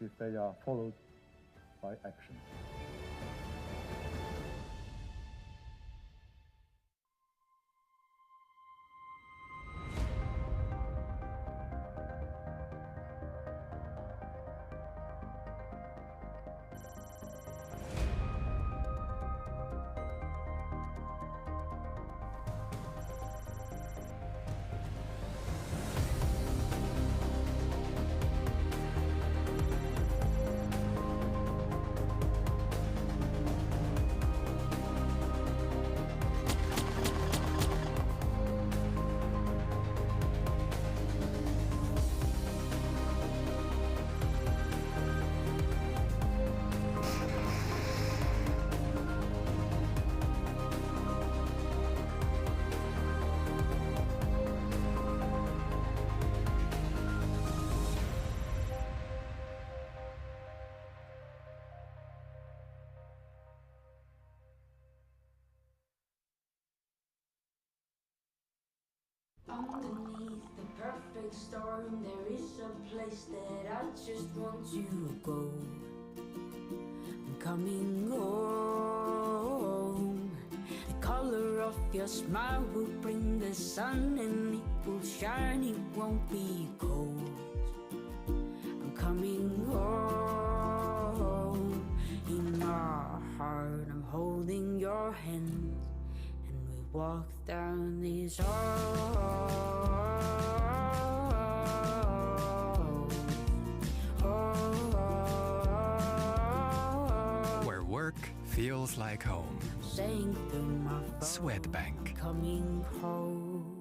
if they are followed by action. Underneath the perfect storm, there is a place that I just want to go. I'm coming home. The color of your smile will bring the sun, and it will shine, it won't be cold. I'm coming home. In my heart, I'm holding your hand, and we walk down these halls. Where work feels like home. Saying through my phone, Swedbank. I'm coming home.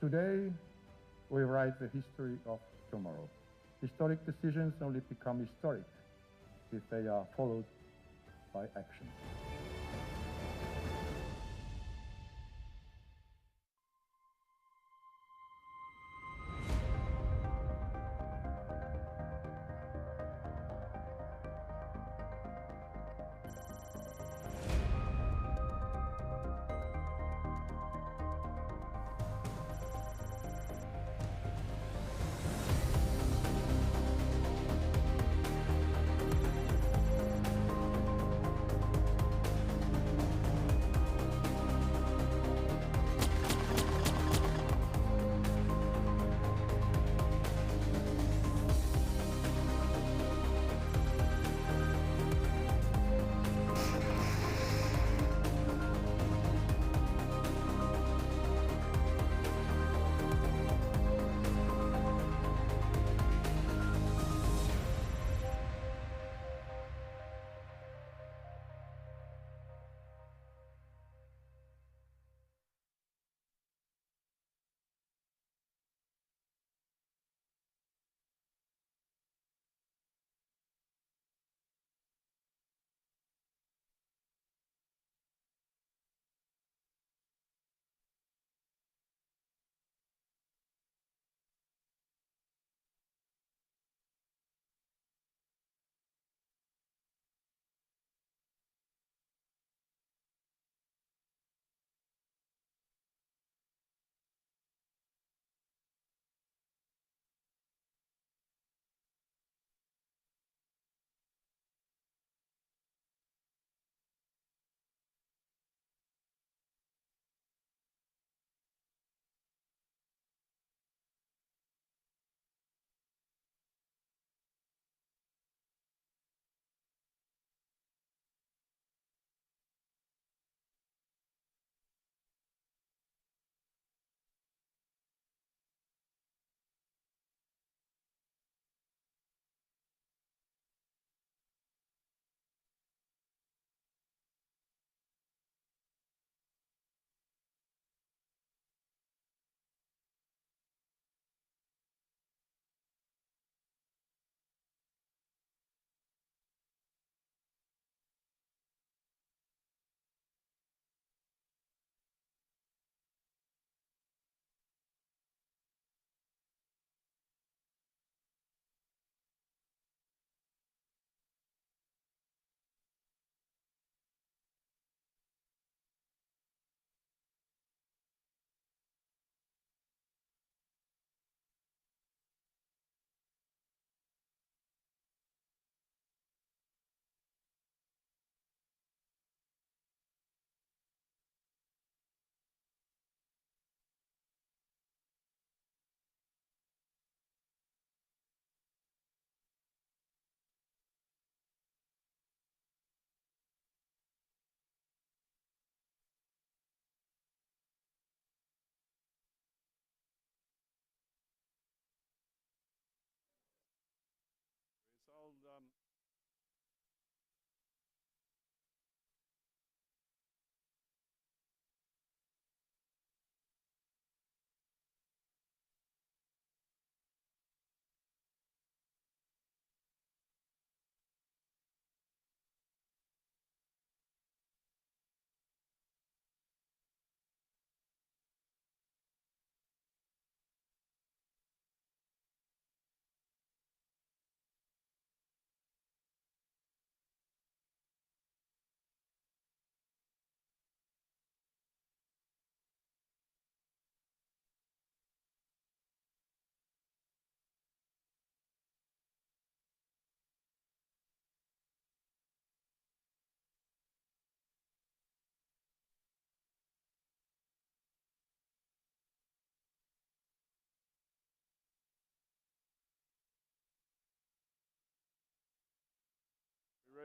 Today, we write the history of tomorrow. Historic decisions only become historic if they are followed by action.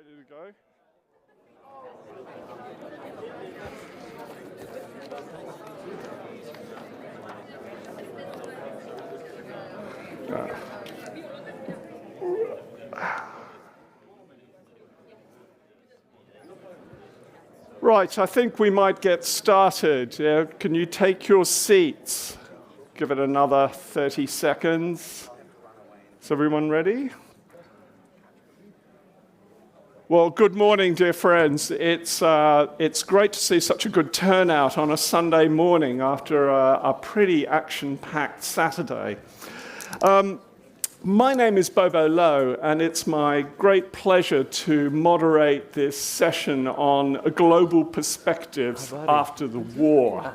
Ready to go? Right, I think we might get started. Can you take your seats? Give it another 30 seconds. Is everyone ready? Well, good morning, dear friends. It's great to see such a good turnout on a Sunday morning after a pretty action-packed Saturday. My name is Bobo, and it's my great pleasure to moderate this session on global perspectives after the war.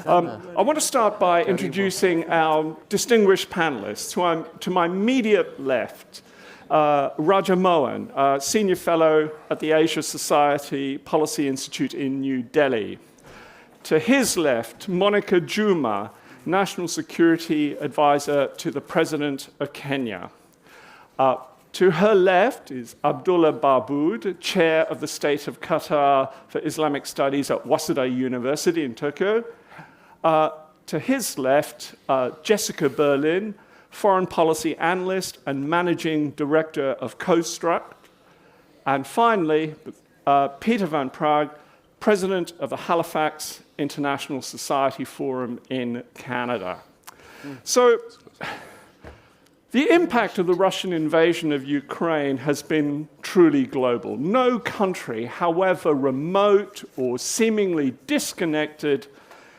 I want to start by introducing our distinguished panelists. To my immediate left, Raja Mohan, Senior Fellow at the Asia Society Policy Institute in New Delhi. To his left, Monica Juma, National Security Advisor to the President of Kenya. To her left is Abdullah Baabood, Chair of the State of Qatar for Islamic Studies at Waseda University in Tokyo. To his left, Jessica Berlin, Foreign Policy Analyst and Managing Director of Construct. And finally, Peter van Praagh, President of the Halifax International Society Forum in Canada. So, the impact of the Russian invasion of Ukraine has been truly global. No country, however remote or seemingly disconnected,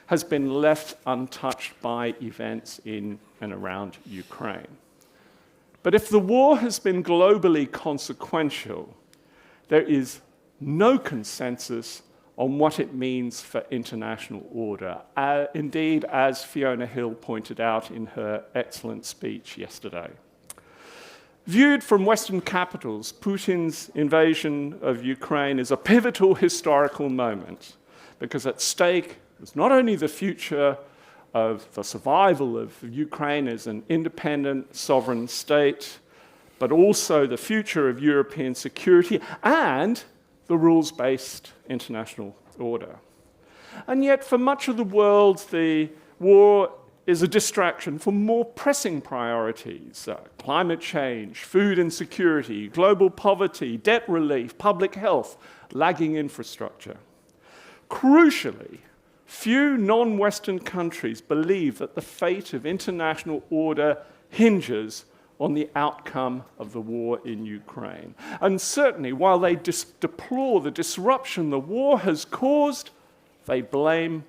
has been left untouched by events in and around Ukraine. But if the war has been globally consequential, there is no consensus on what it means for international order. Indeed, as Fiona Hill pointed out in her excellent speech yesterday. Viewed from Western capitals, Putin's invasion of Ukraine is a pivotal historical moment, because at stake is not only the future of the survival of Ukraine as an independent, sovereign state, but also the future of European security and the rules-based international order. And yet, for much of the world, the war is a distraction from more pressing priorities: climate change, food insecurity, global poverty, debt relief, public health, lagging infrastructure. Crucially, few non-Western countries believe that the fate of international order hinges on the outcome of the war in Ukraine. And certainly, while they deplore the disruption the war has caused, they blame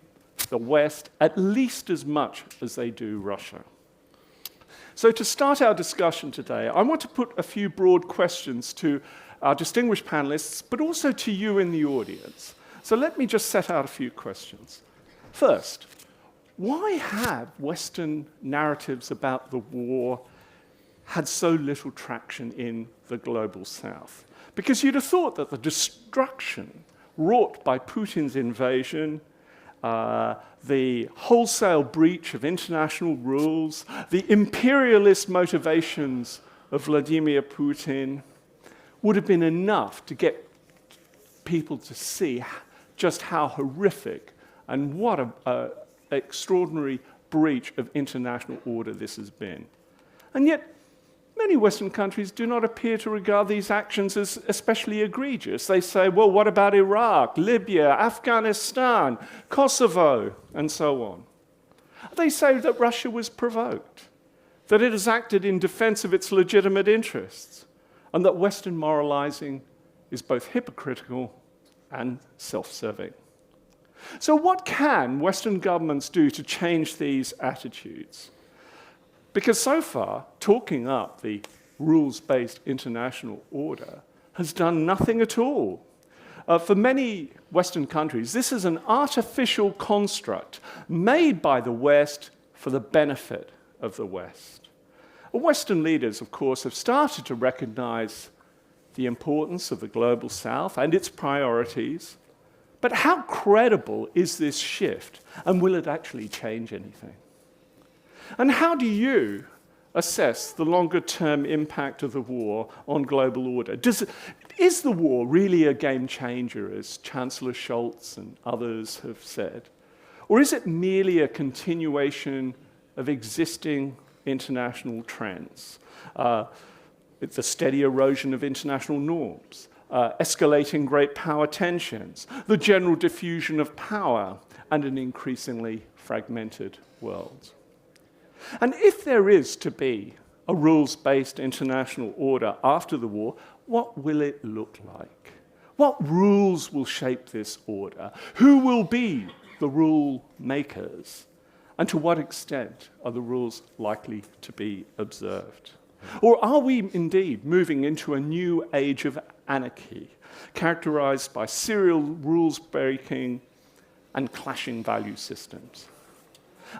the West at least as much as they do Russia. So to start our discussion today, I want to put a few broad questions to our distinguished panelists, but also to you in the audience. So let me just set out a few questions. First, why have Western narratives about the war had so little traction in the global South? Because you'd have thought that the destruction wrought by Putin's invasion, the wholesale breach of international rules, the imperialist motivations of Vladimir Putin would have been enough to get people to see just how horrific and what an extraordinary breach of international order this has been. And yet, many Western countries do not appear to regard these actions as especially egregious. They say, well, what about Iraq, Libya, Afghanistan, Kosovo, and so on? They say that Russia was provoked, that it has acted in defense of its legitimate interests, and that Western moralizing is both hypocritical and self-serving. So what can Western governments do to change these attitudes? Because so far, talking up the rules-based international order has done nothing at all. For many Western countries, this is an artificial construct made by the West for the benefit of the West. Western leaders, of course, have started to recognize the importance of the global South and its priorities. But how credible is this shift, and will it actually change anything? And how do you assess the longer-term impact of the war on global order? Is the war really a game changer, as Chancellor Scholz and others have said? Or is it merely a continuation of existing international trends? It's a steady erosion of international norms, escalating great power tensions, the general diffusion of power, and an increasingly fragmented world. And if there is to be a rules-based international order after the war, what will it look like? What rules will shape this order? Who will be the rule makers? And to what extent are the rules likely to be observed? Or are we indeed moving into a new age of anarchy, characterized by serial rules-breaking and clashing value systems?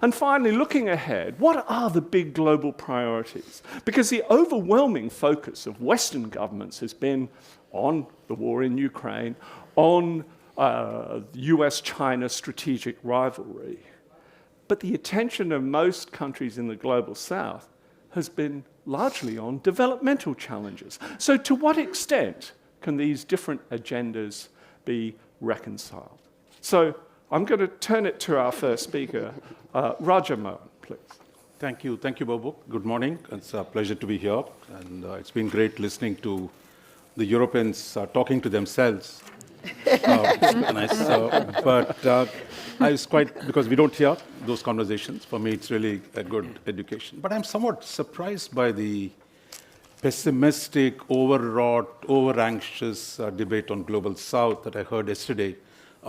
And finally, looking ahead, what are the big global priorities? Because the overwhelming focus of Western governments has been on the war in Ukraine, on US-China strategic rivalry. But the attention of most countries in the global south has been largely on developmental challenges. So to what extent can these different agendas be reconciled? So I'm going to turn it to our first speaker, Raja Mohan, please. Thank you, Bobo. Good morning. It's a pleasure to be here, and it's been great listening to the Europeans talking to themselves. Nice, but I was quite, because we don't hear those conversations. For me, it's really a good education. But I'm somewhat surprised by the pessimistic, overwrought, over-anxious debate on Global South that I heard yesterday,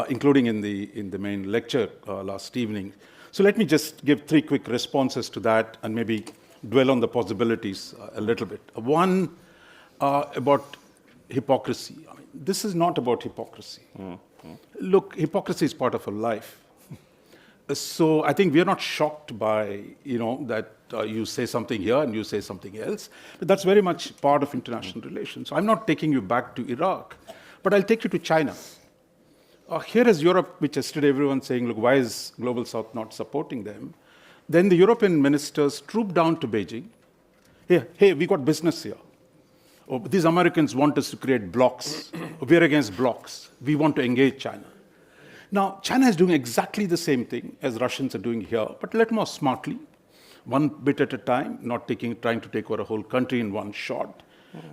including in the main lecture last evening. So let me just give 3 quick responses to that and maybe dwell on the possibilities a little bit. One, about hypocrisy. I mean, this is not about hypocrisy. Mm-hmm. Look, hypocrisy is part of a life. So I think we are not shocked by, that you say something here and you say something else. But that's very much part of international relations. So I'm not taking you back to Iraq, but I'll take you to China. Here is Europe, which yesterday everyone's saying, look, why is Global South not supporting them? Then the European ministers trooped down to Beijing. Hey, we got business here. Oh, these Americans want us to create blocks. We're against blocks. We want to engage China. Now, China is doing exactly the same thing as Russians are doing here, but a little more smartly, one bit at a time, not trying to take over a whole country in one shot.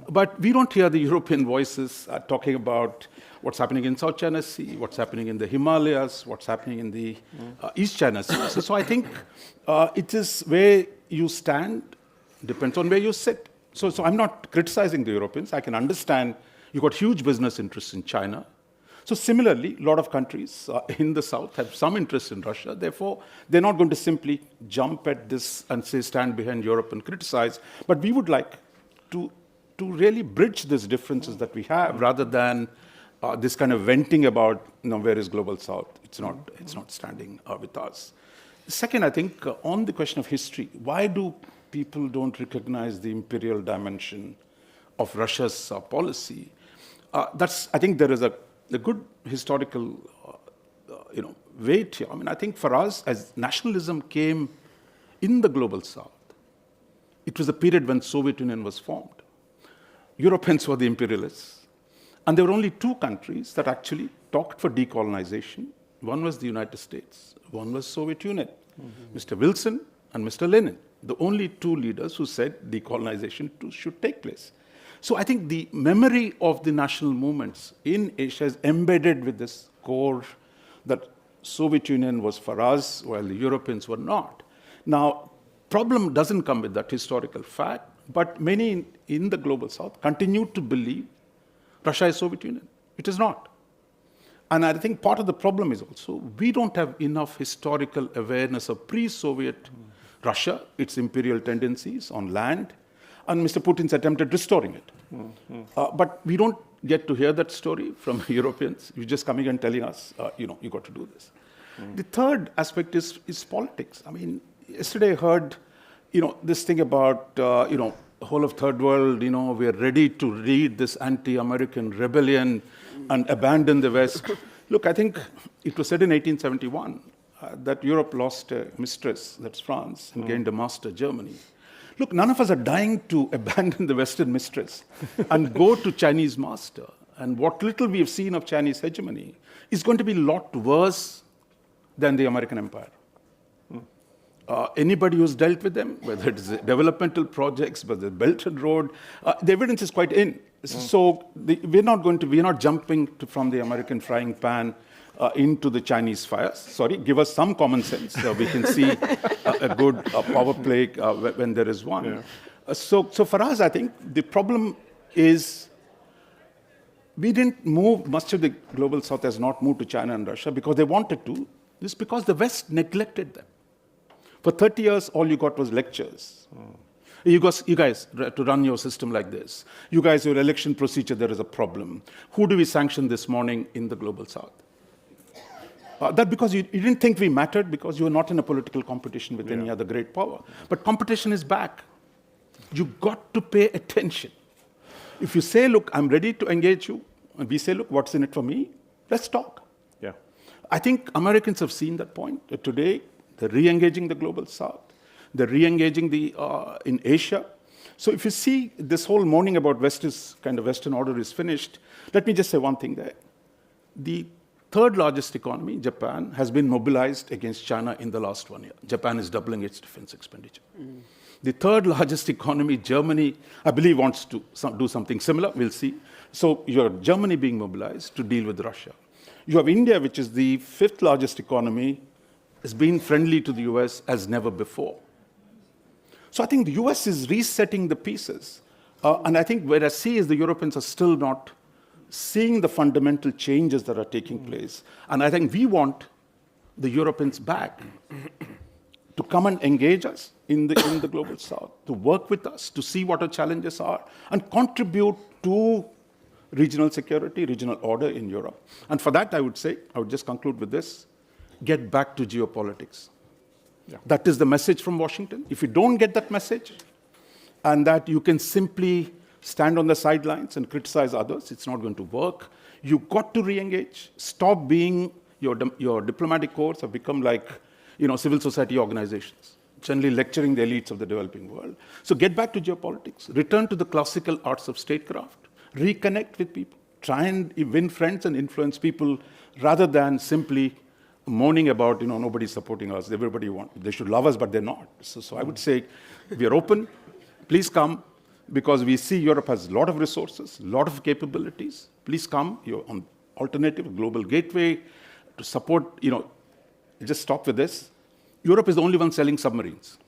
But we don't hear the European voices talking about what's happening in South China Sea, what's happening in the Himalayas, what's happening in the East China Sea. So I think it is where you stand, depends on where you sit. So I'm not criticizing the Europeans. I can understand you've got huge business interests in China. So similarly, a lot of countries in the South have some interest in Russia. Therefore, they're not going to simply jump at this and say, stand behind Europe and criticize. But we would like to really bridge these differences that we have, rather than this kind of venting about, where is Global South? It's not standing with us. Second, I think on the question of history, why do people don't recognize the imperial dimension of Russia's policy? I think there is a good historical, weight here. I mean, I think for us, as nationalism came in the Global South, it was a period when Soviet Union was formed. Europeans were the imperialists. And there were only 2 countries that actually talked for decolonization. One was the United States. One was Soviet Union. Mm-hmm. Mr. Wilson and Mr. Lenin, the only 2 leaders who said decolonization should take place. So I think the memory of the national movements in Asia is embedded with this core that Soviet Union was for us, while the Europeans were not. Now, problem doesn't come with that historical fact, but many in the Global South continue to believe Russia is Soviet Union. It is not. And I think part of the problem is also we don't have enough historical awareness of pre-Soviet Russia, its imperial tendencies on land, and Mr. Putin's attempt at restoring it. Mm-hmm. But we don't get to hear that story from Europeans. You're just coming and telling us, you got to do this. The third aspect is politics. I mean, yesterday I heard, this thing about, whole of third world, we're ready to lead this anti-American rebellion and abandon the West. Look, I think it was said in 1871 that Europe lost a mistress, that's France, and gained a master, Germany. Look, none of us are dying to abandon the Western mistress and go to Chinese master. And what little we have seen of Chinese hegemony is going to be a lot worse than the American empire. Anybody who's dealt with them, whether it's developmental projects, whether Belt and Road, the evidence is quite in. So we're not jumping from the American frying pan into the Chinese fires. Sorry, give us some common sense so we can see a good power play when there is one. Yeah. So for us, I think the problem is we didn't move, much of the global south has not moved to China and Russia because they wanted to. This is because the West neglected them. For 30 years, all you got was lectures. You guys, to run your system like this. You guys, your election procedure, there is a problem. Who do we sanction this morning in the global south? That because you didn't think we mattered because you were not in a political competition with any other great power. But competition is back. You got to pay attention. If you say, look, I'm ready to engage you, and we say, look, what's in it for me? Let's talk. Yeah. I think Americans have seen that point. Today, they're re-engaging the global south. They're re-engaging in Asia. So if you see this whole mourning about Western order is finished, let me just say one thing there. The third largest economy, Japan, has been mobilized against China in the last 1 year. Japan is doubling its defense expenditure. The third largest economy, Germany, I believe wants to do something similar. We'll see. So you have Germany being mobilized to deal with Russia. You have India, which is the fifth largest economy, has been friendly to the US as never before. So I think the US is resetting the pieces. And I think where I see is the Europeans are still not seeing the fundamental changes that are taking place. And I think we want the Europeans back to come and engage us in the global south, to work with us, to see what our challenges are, and contribute to regional security, regional order in Europe. And for that, I would just conclude with this. Get back to geopolitics. Yeah. That is the message from Washington. If you don't get that message, and that you can simply stand on the sidelines and criticize others, it's not going to work. You've got to re-engage. Stop being, your diplomatic corps have become like civil society organizations, generally lecturing the elites of the developing world. So get back to geopolitics. Return to the classical arts of statecraft. Reconnect with people. Try and win friends and influence people rather than simply moaning about, nobody's supporting us, they should love us, but they're not. So I would say we are open, please come, because we see Europe has a lot of resources, a lot of capabilities. Please come, you're on alternative, global gateway, to support, just stop with this. Europe is the only one selling submarines.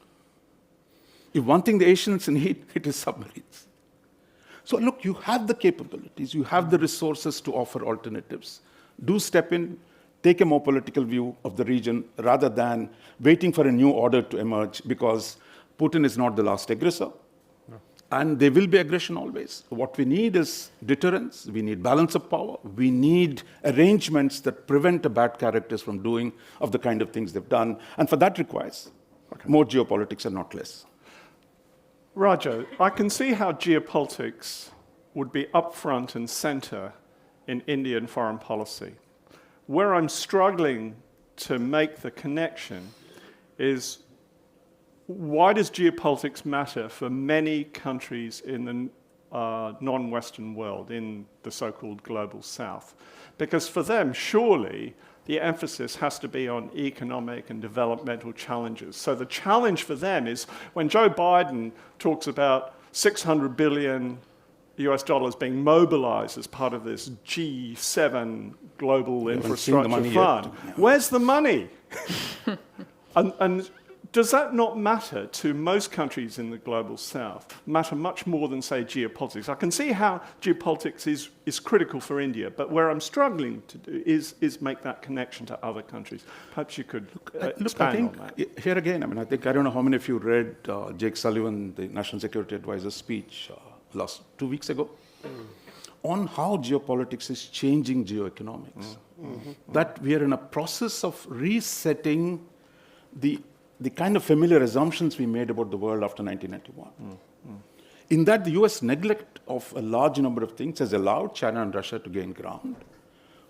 If one thing the Asians need, it is submarines. So look, you have the capabilities, you have the resources to offer alternatives. Do step in, take a more political view of the region rather than waiting for a new order to emerge because Putin is not the last aggressor. No. And there will be aggression always. What we need is deterrence. We need balance of power. We need arrangements that prevent the bad characters from doing of the kind of things they've done. And for that requires more geopolitics and not less. Raja, I can see how geopolitics would be up front and center in Indian foreign policy. Where I'm struggling to make the connection is why does geopolitics matter for many countries in the non-Western world, in the so-called global south? Because for them, surely, the emphasis has to be on economic and developmental challenges. So the challenge for them is when Joe Biden talks about $600 billion US dollars being mobilized as part of this G7 global infrastructure fund. Where's the money? and does that not matter to most countries in the global south? Matter much more than, say, geopolitics. I can see how geopolitics is critical for India, but where I'm struggling to do is make that connection to other countries. Perhaps you could expand on that. Here again, I don't know how many of you read Jake Sullivan, the National Security Advisor's speech 2 weeks ago, on how geopolitics is changing geoeconomics. That we are in a process of resetting the kind of familiar assumptions we made about the world after 1991. In that, the US neglect of a large number of things has allowed China and Russia to gain ground.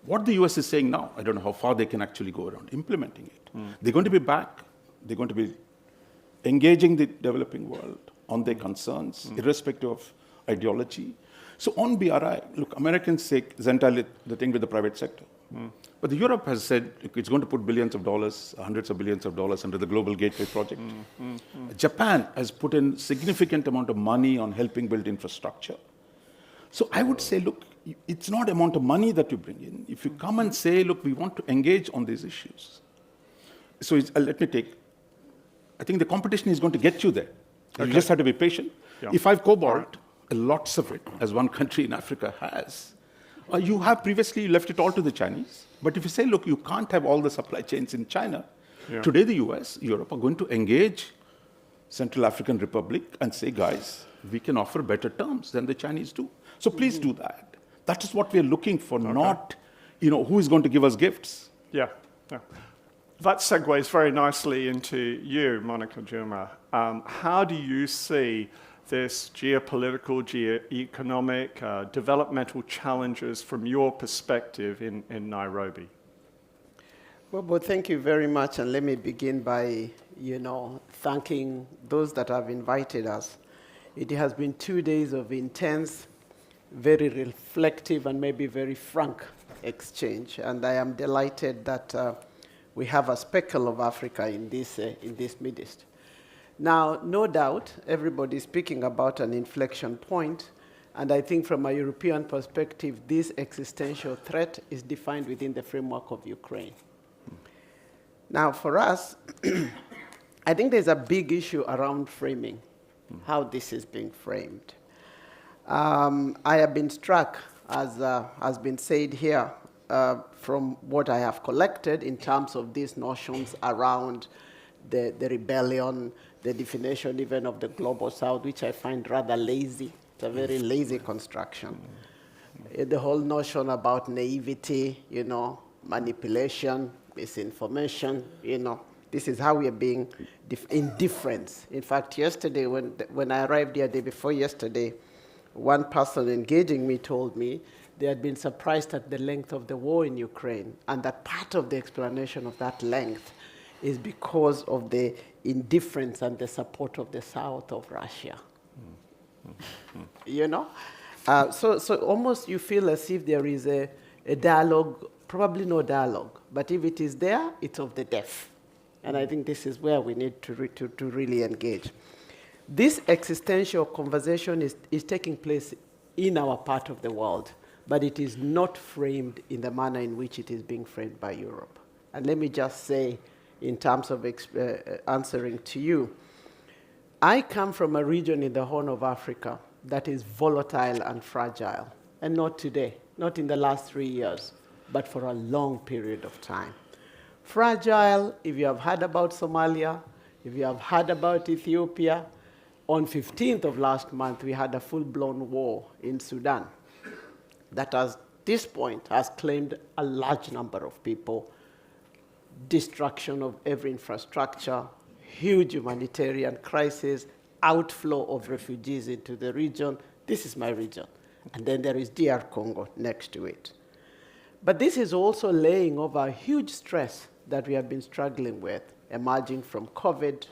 What the US is saying now, I don't know how far they can actually go around implementing it. They're going to be back. They're going to be engaging the developing world. on their concerns, irrespective of ideology. So on BRI, look, Americans say it's entirely the thing with the private sector. But Europe has said it's going to put billions of dollars, hundreds of billions of dollars into the Global Gateway project. Japan has put in significant amount of money on helping build infrastructure. So I would say, look, it's not amount of money that you bring in. If you come and say, look, we want to engage on these issues. So let me take, I think the competition is going to get you there. You just have to be patient. Yeah. If I've cobalt, lots of it, as one country in Africa has, you have previously left it all to the Chinese. But if you say, look, you can't have all the supply chains in China, today the US, Europe are going to engage Central African Republic and say, guys, we can offer better terms than the Chinese do. So please do that. That is what we're looking for, not, who is going to give us gifts. Yeah. That segues very nicely into you, Monica Juma. How do you see this geopolitical, geo-economic, developmental challenges from your perspective in Nairobi? Bobo, thank you very much, and let me begin by, thanking those that have invited us. It has been 2 days of intense, very reflective, and maybe very frank exchange, and I am delighted that we have a speckle of Africa in this midst. Now, no doubt, everybody is speaking about an inflection point, and I think from a European perspective, this existential threat is defined within the framework of Ukraine. Now, for us, I think there's a big issue around framing, how this is being framed. I have been struck, as has been said here, from what I have collected in terms of these notions around the rebellion, the definition even of the Global South, which I find rather lazy. It's a very lazy construction. The whole notion about naivety, manipulation, misinformation, this is how we are being indifference. In fact, yesterday, when I arrived here, the day before yesterday, one person engaging me told me they had been surprised at the length of the war in Ukraine, and that part of the explanation of that length is because of the indifference and the support of the south of Russia. So almost you feel as if there is a dialogue, probably no dialogue, but if it is there, it's of the deaf. And I think this is where we need to really engage. This existential conversation is taking place in our part of the world, but it is not framed in the manner in which it is being framed by Europe. And let me just say, in terms of answering to you, I come from a region in the Horn of Africa that is volatile and fragile, and not today, not in the last 3 years, but for a long period of time. Fragile, if you have heard about Somalia, if you have heard about Ethiopia, on 15th of last month, we had a full-blown war in Sudan that at this point has claimed a large number of people, destruction of every infrastructure, huge humanitarian crisis, outflow of refugees into the region. This is my region. And then there is DR Congo next to it. But this is also laying over a huge stress that we have been struggling with, emerging from COVID,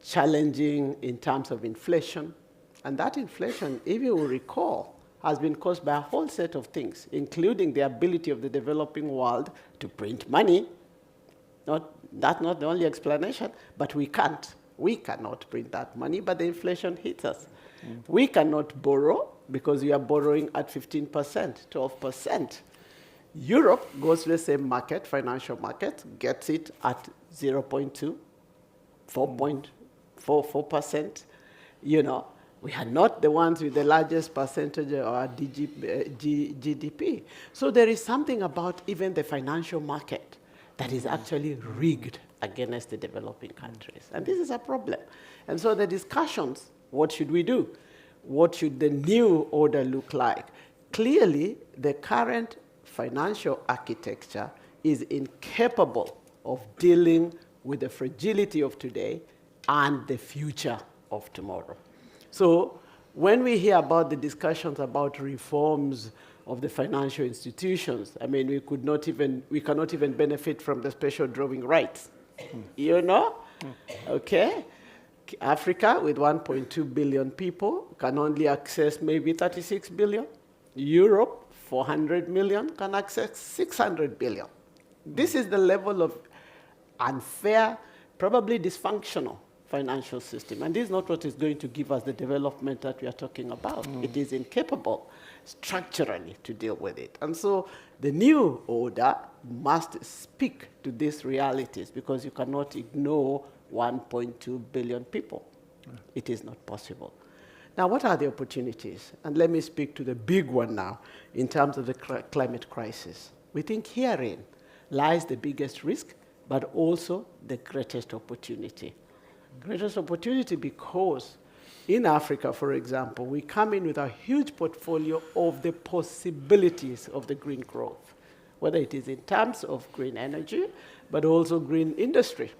challenging in terms of inflation. And that inflation, if you will recall, has been caused by a whole set of things, including the ability of the developing world to print money. That's not the only explanation, but we can't. We cannot print that money, but the inflation hits us. We cannot borrow because we are borrowing at 15%, 12%. Europe goes to the same market, financial market, gets it at 0.2, 4.44%. We are not the ones with the largest percentage of our GDP. So there is something about even the financial market that is actually rigged against the developing countries. And this is a problem. And so the discussions, what should we do? What should the new order look like? Clearly, the current financial architecture is incapable of dealing with the fragility of today and the future of tomorrow. So when we hear about the discussions about reforms of the financial institutions, I mean, we cannot even benefit from the special drawing rights, Okay? Africa, with 1.2 billion people, can only access maybe 36 billion. Europe, 400 million, can access 600 billion. This is the level of unfair, probably dysfunctional financial system. And this is not what is going to give us the development that we are talking about. It is incapable structurally to deal with it. And so the new order must speak to these realities, because you cannot ignore 1.2 billion people. It is not possible. Now, what are the opportunities? And let me speak to the big one now in terms of the climate crisis. We think herein lies the biggest risk, but also the greatest opportunity. Greatest opportunity because in Africa, for example, we come in with a huge portfolio of the possibilities of the green growth, whether it is in terms of green energy, but also green industry.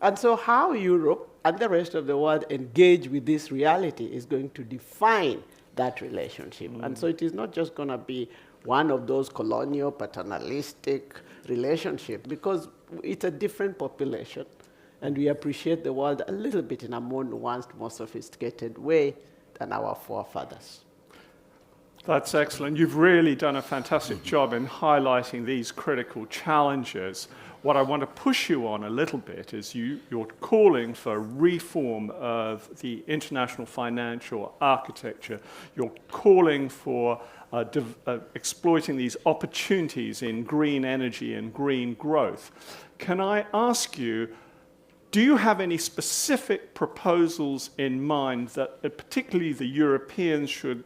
And so how Europe and the rest of the world engage with this reality is going to define that relationship. And so it is not just going to be one of those colonial, paternalistic relationships, because it's a different population. And we appreciate the world a little bit in a more nuanced, more sophisticated way than our forefathers. That's excellent. You've really done a fantastic job in highlighting these critical challenges. What I want to push you on a little bit is you're calling for reform of the international financial architecture. You're calling for exploiting these opportunities in green energy and green growth. Can I ask you, do you have any specific proposals in mind that particularly the Europeans should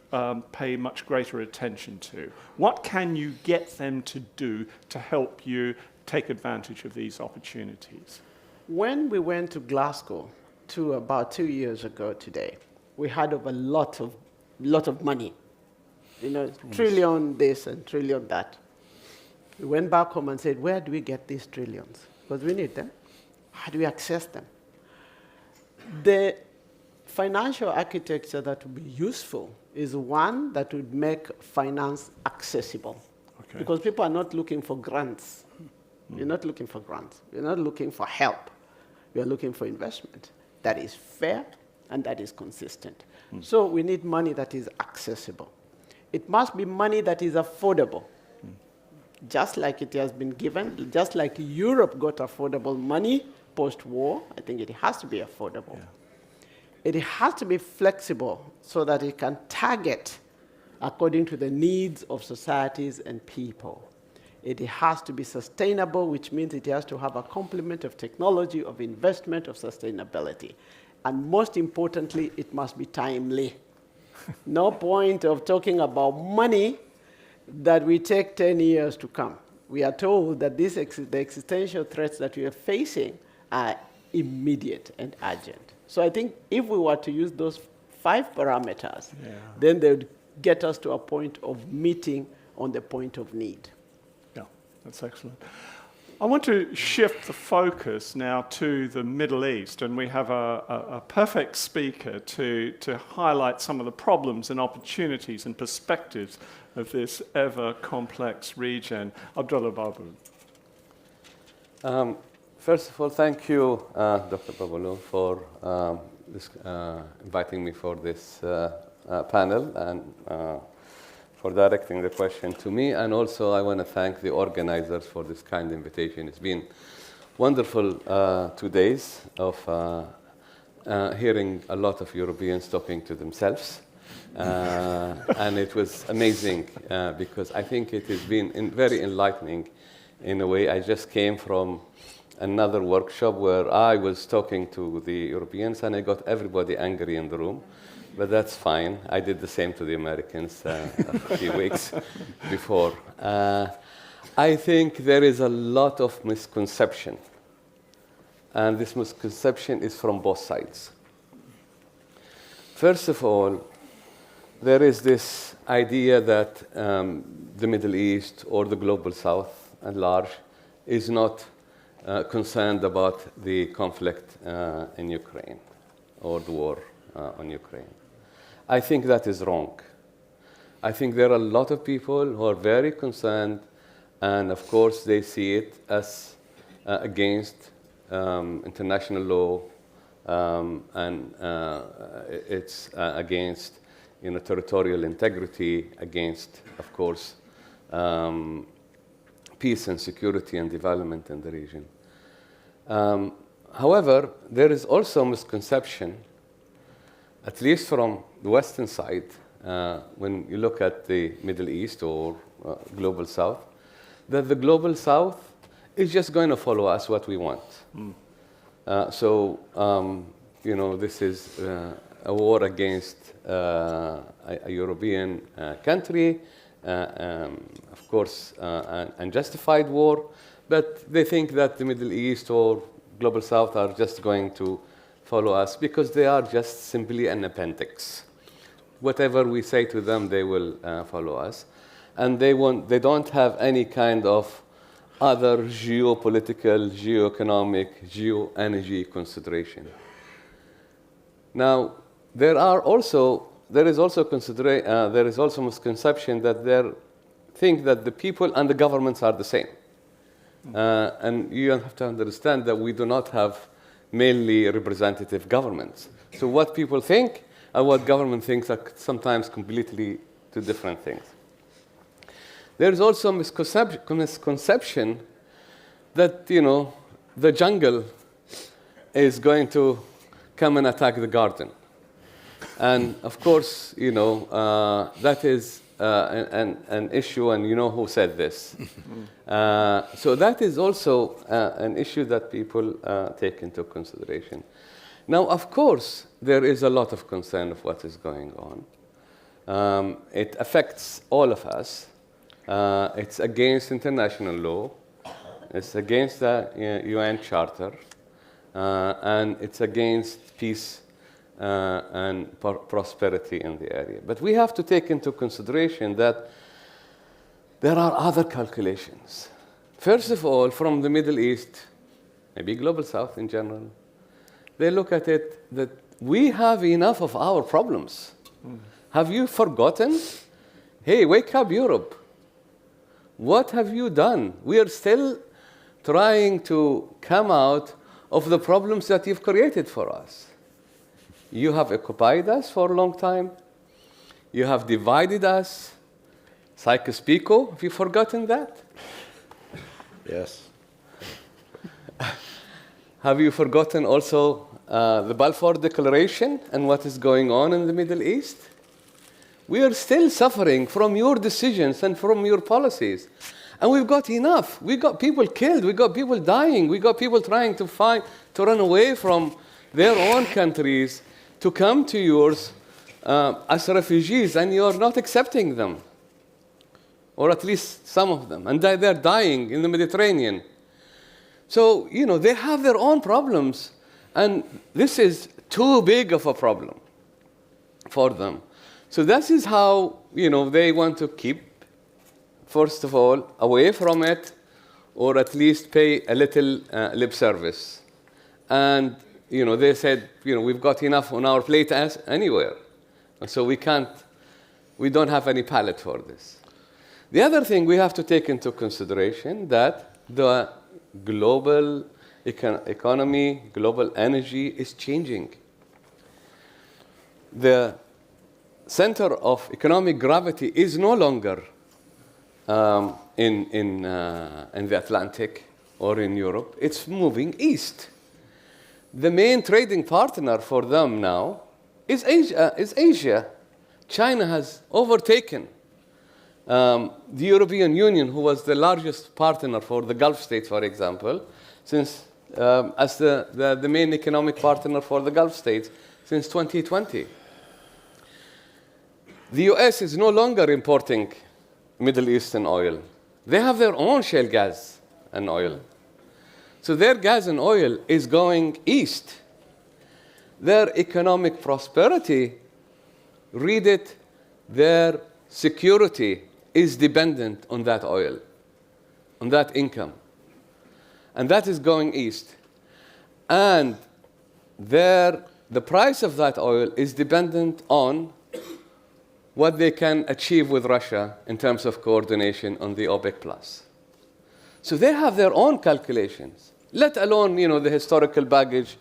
pay much greater attention to? What can you get them to do to help you take advantage of these opportunities? When we went to Glasgow about 2 years ago today, we had a lot of money. Trillion this and trillion that. We went back home and said, where do we get these trillions? Because we need them. How do we access them? The financial architecture that would be useful is one that would make finance accessible. Okay. Because people are not looking for grants. You're not looking for grants. You're not looking for help. You're looking for investment that is fair and that is consistent. So we need money that is accessible. It must be money that is affordable. Just like it has been given, just like Europe got affordable money post-war, I think it has to be affordable. Yeah. It has to be flexible so that it can target according to the needs of societies and people. It has to be sustainable, which means it has to have a complement of technology, of investment, of sustainability. And most importantly, it must be timely. No point of talking about money that we take 10 years to come. We are told that the existential threats that we are facing are immediate and urgent. So I think if we were to use those 5 parameters, then they would get us to a point of meeting on the point of need. Yeah, that's excellent. I want to shift the focus now to the Middle East, and we have a perfect speaker to highlight some of the problems and opportunities and perspectives of this ever-complex region. Abdullah Baabood. First of all, thank you, Dr. Bobo, for inviting me for this panel and for directing the question to me. And also, I want to thank the organizers for this kind invitation. It's been wonderful 2 days of hearing a lot of Europeans talking to themselves. And it was amazing because I think it has been very enlightening in a way. I just came from another workshop where I was talking to the Europeans and I got everybody angry in the room. But that's fine. I did the same to the Americans a few weeks before. I think there is a lot of misconception. And this misconception is from both sides. First of all, there is this idea that the Middle East or the Global South at large is not concerned about the conflict in Ukraine or the war on Ukraine. I think that is wrong. I think there are a lot of people who are very concerned, and of course they see it as against international law, and it's against territorial integrity, against, of course, peace and security and development in the region. However, there is also a misconception, at least from the Western side, when you look at the Middle East or Global South, that the Global South is just going to follow us what we want. This is a war against a European country, of course, an unjustified war, but they think that the Middle East or Global South are just going to follow us because they are just simply an appendix. Whatever we say to them, they will follow us. And they don't have any kind of other geopolitical, geoeconomic, geo-energy consideration. Now, there is also misconception that they think that the people and the governments are the same. And you have to understand that we do not have mainly representative governments. So what people think and what government thinks are sometimes completely two different things. There is also a misconception that, the jungle is going to come and attack the garden. And of course, that is an issue, and you know who said this. So that is also an issue that people take into consideration. Now, of course, there is a lot of concern of what is going on. It affects all of us. It's against international law. It's against the UN Charter. And it's against peace and prosperity in the area. But we have to take into consideration that there are other calculations. First of all, from the Middle East, maybe Global South in general, they look at it that we have enough of our problems. Have you forgotten? Hey, wake up, Europe. What have you done? We are still trying to come out of the problems that you've created for us. You have occupied us for a long time. You have divided us. Sykes Picot, have you forgotten that? Yes. Have you forgotten also the Balfour Declaration and what is going on in the Middle East? We are still suffering from your decisions and from your policies. And we've got enough. We've got people killed. We've got people dying. We've got people trying to run away from their own countries to come to yours as refugees, and you're not accepting them, or at least some of them. And they're dying in the Mediterranean. So, they have their own problems, and this is too big of a problem for them. So this is how, they want to keep, first of all, away from it, or at least pay a little lip service. And, they said, we've got enough on our plate as anywhere. And so we don't have any palate for this. The other thing we have to take into consideration that the global economy, global energy is changing. The center of economic gravity is no longer in the Atlantic or in Europe. It's moving east. The main trading partner for them now is Asia. China has overtaken the European Union, who was the largest partner for the Gulf states, for example, since as the main economic partner for the Gulf states since 2020. The US is no longer importing Middle Eastern oil. They have their own shale gas and oil. So their gas and oil is going east. Their economic prosperity, read it, their security is dependent on that oil, on that income. And that is going east. And the price of that oil is dependent on what they can achieve with Russia in terms of coordination on the OPEC+. So they have their own calculations, let alone the historical baggage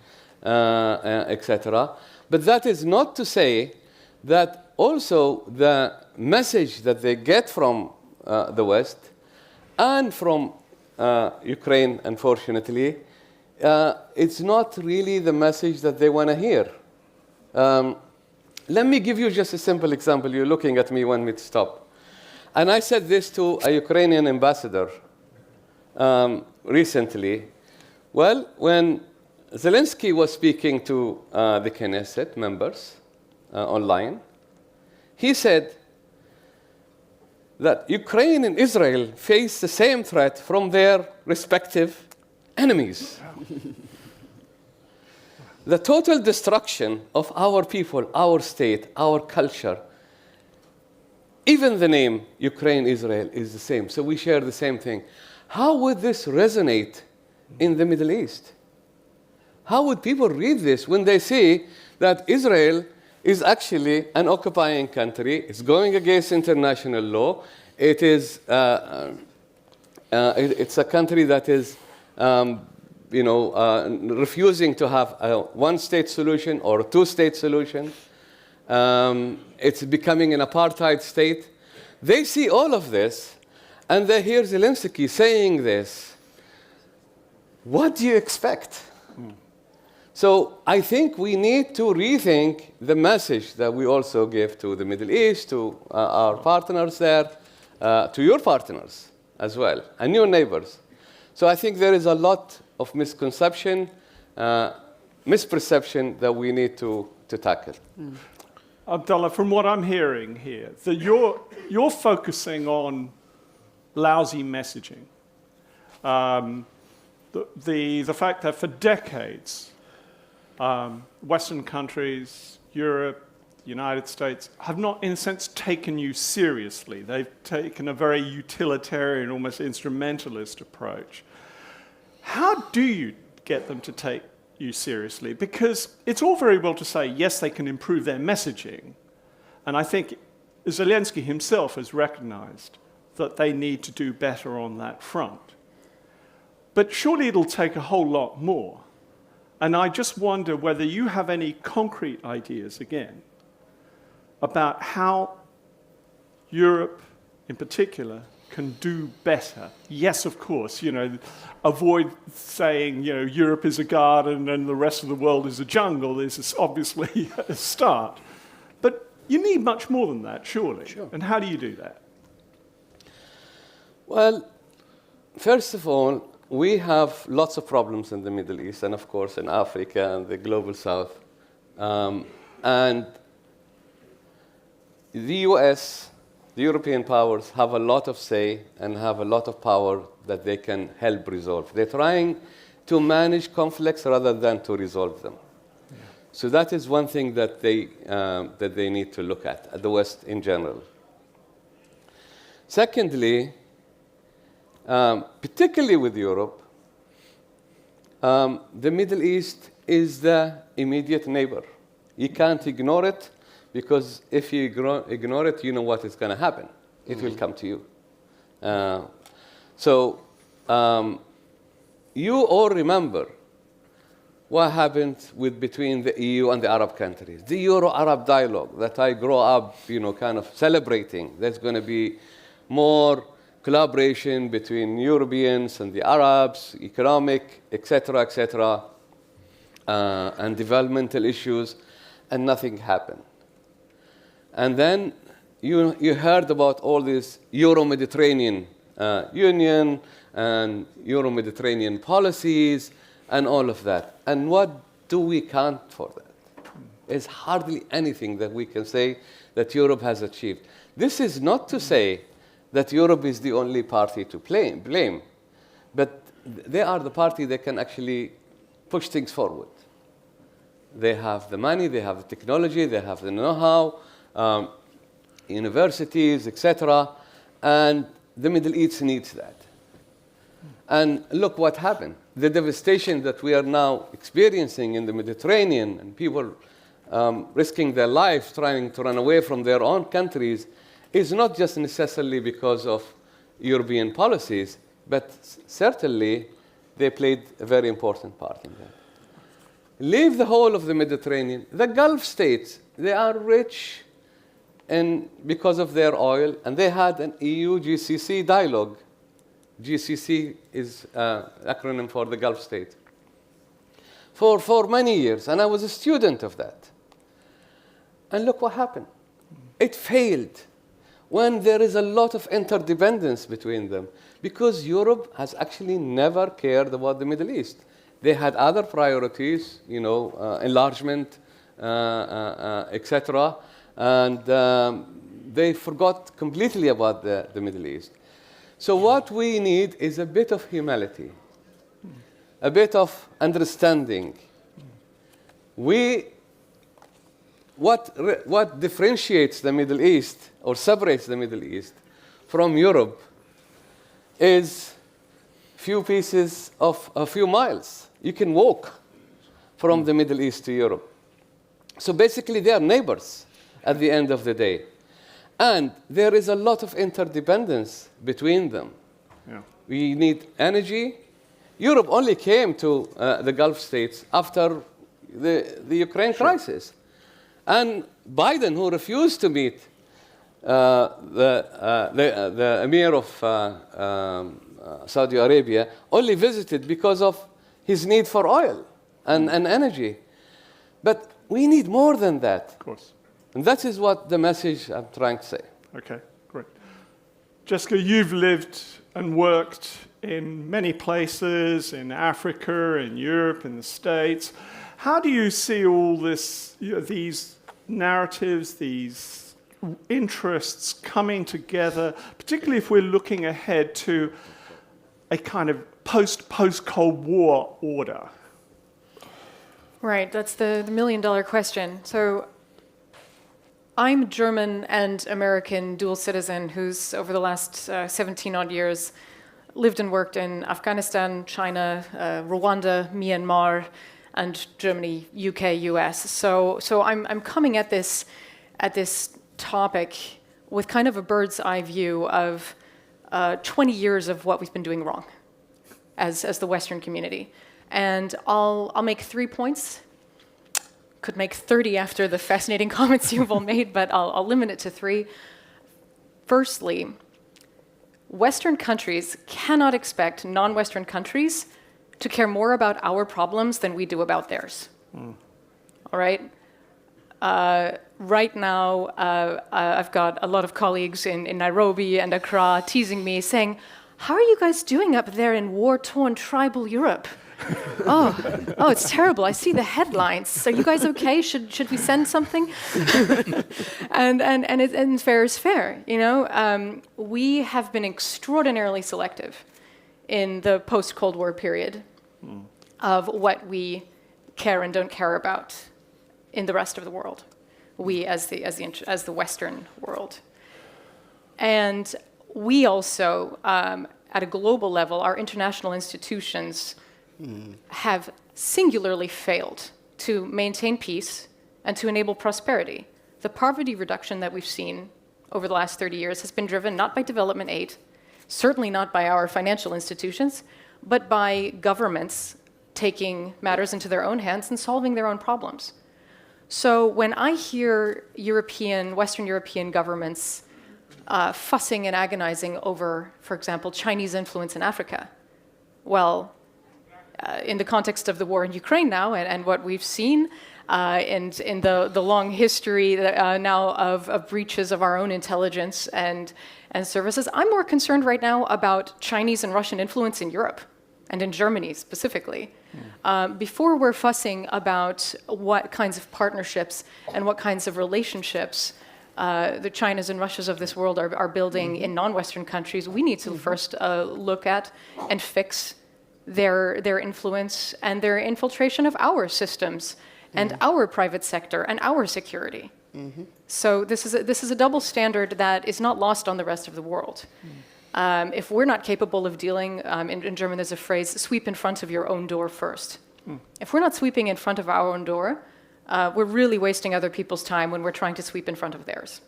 etc. But that is not to say that also the message that they get from the West and from Ukraine, unfortunately, it's not really the message that they want to hear. Let me give you just a simple example. You're looking at me, want me to stop. And I said this to a Ukrainian ambassador recently. Well, when Zelensky was speaking to the Knesset members online, he said that Ukraine and Israel face the same threat from their respective enemies. The total destruction of our people, our state, our culture, even the name Ukraine-Israel is the same. So we share the same thing. How would this resonate in the Middle East? How would people read this when they see that Israel is actually an occupying country, it's going against international law, it's a country that is refusing to have a one-state solution or a two-state solution. It's becoming an apartheid state. They see all of this, and they hear Zelensky saying this. What do you expect? So I think we need to rethink the message that we also give to the Middle East, to our partners there, to your partners as well, and your neighbors. So I think there is a lot of misconception, misperception that we need to tackle. Abdullah, from what I'm hearing here, that you're focusing on lousy messaging. The fact that for decades, Western countries, Europe, the United States, have not, in a sense, taken you seriously. They've taken a very utilitarian, almost instrumentalist approach. How do you get them to take you seriously? Because it's all very well to say, yes, they can improve their messaging. And I think Zelensky himself has recognized that they need to do better on that front. But surely it'll take a whole lot more. And I just wonder whether you have any concrete ideas, again, about how Europe, in particular, can do better. Yes, of course, avoid saying, Europe is a garden and the rest of the world is a jungle. This is obviously a start. But you need much more than that, surely. Sure. And how do you do that? Well, first of all, we have lots of problems in the Middle East and, of course, in Africa and the global south. And the US, the European powers, have a lot of say and have a lot of power that they can help resolve. They're trying to manage conflicts rather than to resolve them. Yeah. So that is one thing that they need to look at the West in general. Secondly, particularly with Europe, the Middle East is the immediate neighbor. You can't ignore it, because if you ignore it, you know what is going to happen. It will come to you. So you all remember what happened between the EU and the Arab countries. The Euro-Arab dialogue that I grew up, kind of celebrating. There's going to be more collaboration between Europeans and the Arabs, economic, etc., and developmental issues, and nothing happened. And then you heard about all this Euro-Mediterranean Union and Euro-Mediterranean policies and all of that. And what do we count for that? There's hardly anything that we can say that Europe has achieved. This is not to say that Europe is the only party to blame, but they are the party that can actually push things forward. They have the money, they have the technology, they have the know-how, universities, etc., and the Middle East needs that. And look what happened. The devastation that we are now experiencing in the Mediterranean, and people risking their lives trying to run away from their own countries, is not just necessarily because of European policies, but certainly they played a very important part in that. leave the whole of the Mediterranean. The Gulf states, they are rich because of their oil, and they had an EU-GCC dialogue. GCC is an acronym for the Gulf state. For many years, and I was a student of that. And look what happened. It failed when there is a lot of interdependence between them, because Europe has actually never cared about the Middle East. They had other priorities, enlargement, etc., and they forgot completely about the Middle East. So what we need is a bit of humility, a bit of understanding. What differentiates the Middle East or separates the Middle East from Europe is a few miles. You can walk from the Middle East to Europe. So basically, they are neighbors at the end of the day. And there is a lot of interdependence between them. Yeah. We need energy. Europe only came to the Gulf states after the Ukraine crisis. And Biden, who refused to meet the Emir of Saudi Arabia, only visited because of his need for oil and energy. But we need more than that. Of course. And that is what the message I'm trying to say. Okay, great. Jessica, you've lived and worked in many places, in Africa, in Europe, in the States. How do you see all this, these narratives, these interests coming together, particularly if we're looking ahead to a kind of post-Cold War order? Right, that's the million-dollar question. So I'm German and American dual citizen who's, over the last 17-odd years, lived and worked in Afghanistan, China, Rwanda, Myanmar, and Germany, UK, US. So I'm coming at this topic with kind of a bird's eye view of 20 years of what we've been doing wrong as the Western community. And I'll make 3 points. Could make 30 after the fascinating comments you've all made, but I'll limit it to 3. Firstly, Western countries cannot expect non-Western countries to care more about our problems than we do about theirs. All right? Right now, I've got a lot of colleagues in Nairobi and Accra teasing me, saying, "How are you guys doing up there in war-torn tribal Europe? Oh, it's terrible. I see the headlines. Are you guys okay? Should we send something?" and fair is fair. We have been extraordinarily selective in the post-Cold War period of what we care and don't care about in the rest of the world. We as the Western world, and we also at a global level, our international institutions have singularly failed to maintain peace and to enable prosperity. The poverty reduction that we've seen over the last 30 years has been driven not by development aid, certainly not by our financial institutions, but by governments taking matters into their own hands and solving their own problems. So when I hear Western European governments fussing and agonizing over, for example, Chinese influence in Africa, well, in the context of the war in Ukraine now and what we've seen, and in the long history now of breaches of our own intelligence and services, I'm more concerned right now about Chinese and Russian influence in Europe and in Germany specifically. Before we're fussing about what kinds of partnerships and what kinds of relationships the Chinas and Russias of this world are building in non-Western countries, we need to first look at and fix their influence and their infiltration of our systems and our private sector and our security. So this is a double standard that is not lost on the rest of the world. If we're not capable of dealing, in German there's a phrase, sweep in front of your own door first. If we're not sweeping in front of our own door, we're really wasting other people's time when we're trying to sweep in front of theirs.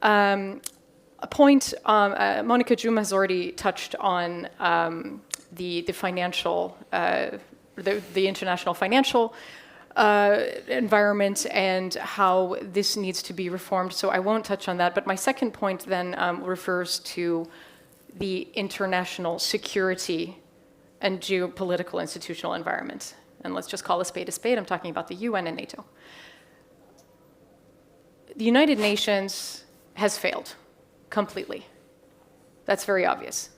A point, Monica Juma has already touched on the financial the international financial environment and how this needs to be reformed. So I won't touch on that. But my second point then refers to the international security and geopolitical institutional environment. And let's just call a spade a spade. I'm talking about the UN and NATO. The United Nations has failed completely. That's very obvious.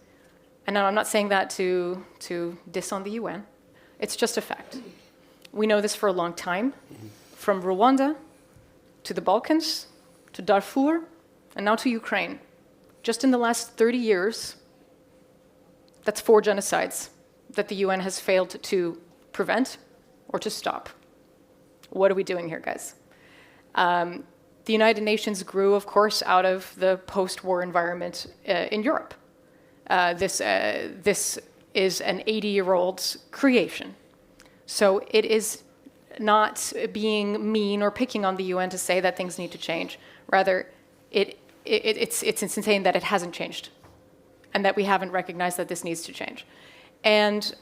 And I'm not saying that to diss on the UN. It's just a fact. We know this for a long time, from Rwanda to the Balkans, to Darfur, and now to Ukraine. Just in the last 30 years, that's 4 genocides that the UN has failed to prevent or to stop. What are we doing here, guys? The United Nations grew, of course, out of the post-war environment in Europe. This is an 80-year-old's creation. So it is not being mean or picking on the UN to say that things need to change. Rather, it's insane that it hasn't changed and that we haven't recognized that this needs to change. And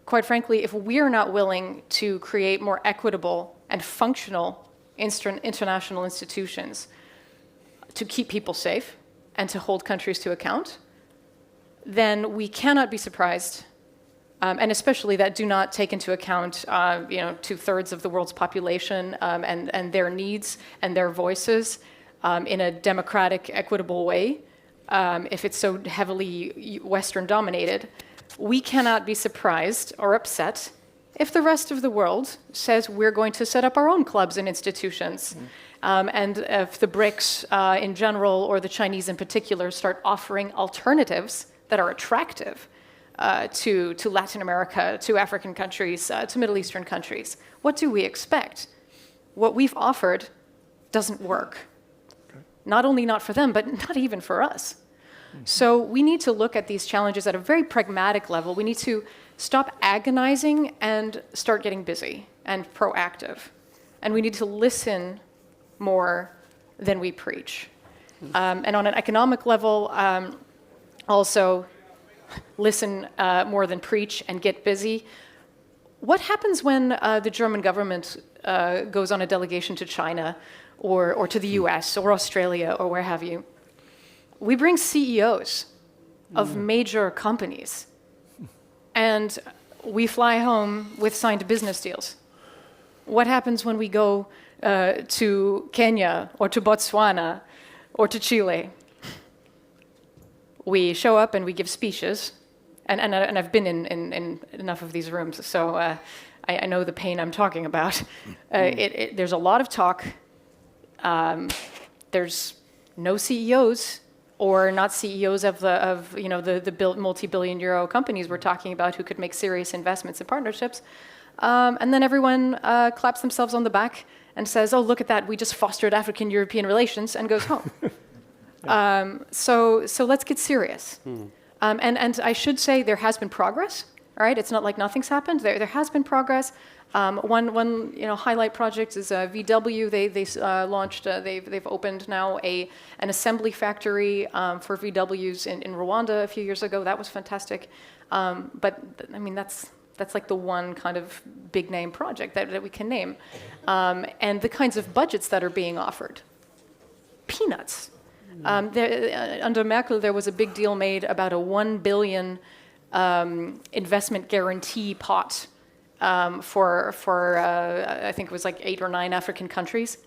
quite frankly, if we are not willing to create more equitable and functional international institutions to keep people safe and to hold countries to account, then we cannot be surprised, and especially that do not take into account 2/3 of the world's population and their needs and their voices in a democratic, equitable way. If it's so heavily Western dominated, we cannot be surprised or upset if the rest of the world says we're going to set up our own clubs and institutions. And if the BRICS in general or the Chinese in particular start offering alternatives that are attractive to Latin America, to African countries, to Middle Eastern countries, what do we expect? What we've offered doesn't work. Okay. Not only not for them, but not even for us. Mm-hmm. So we need to look at these challenges at a very pragmatic level. We need to stop agonizing and start getting busy and proactive. And we need to listen more than we preach. And on an economic level, also listen more than preach and get busy. What happens when the German government goes on a delegation to China or to the US or Australia or where have you? We bring CEOs of major companies. And we fly home with signed business deals. What happens when we go to Kenya or to Botswana or to Chile? We show up and we give speeches. And I've been in enough of these rooms, so I know the pain I'm talking about. There's a lot of talk. There's no CEOs. Or not CEOs of the multi-billion euro companies we're talking about who could make serious investments and partnerships. And then everyone claps themselves on the back and says, oh, look at that, we just fostered African-European relations, and goes home. So let's get serious. And I should say there has been progress, all right? It's not like nothing's happened. There has been progress. One highlight project is VW. They launched. They've opened now an assembly factory for VWs in Rwanda a few years ago. That was fantastic. But I mean that's like the one kind of big name project that we can name. And the kinds of budgets that are being offered, peanuts. Under Merkel, there was a big deal made about a 1 billion investment guarantee pot. For I think it was like 8 or 9 African countries.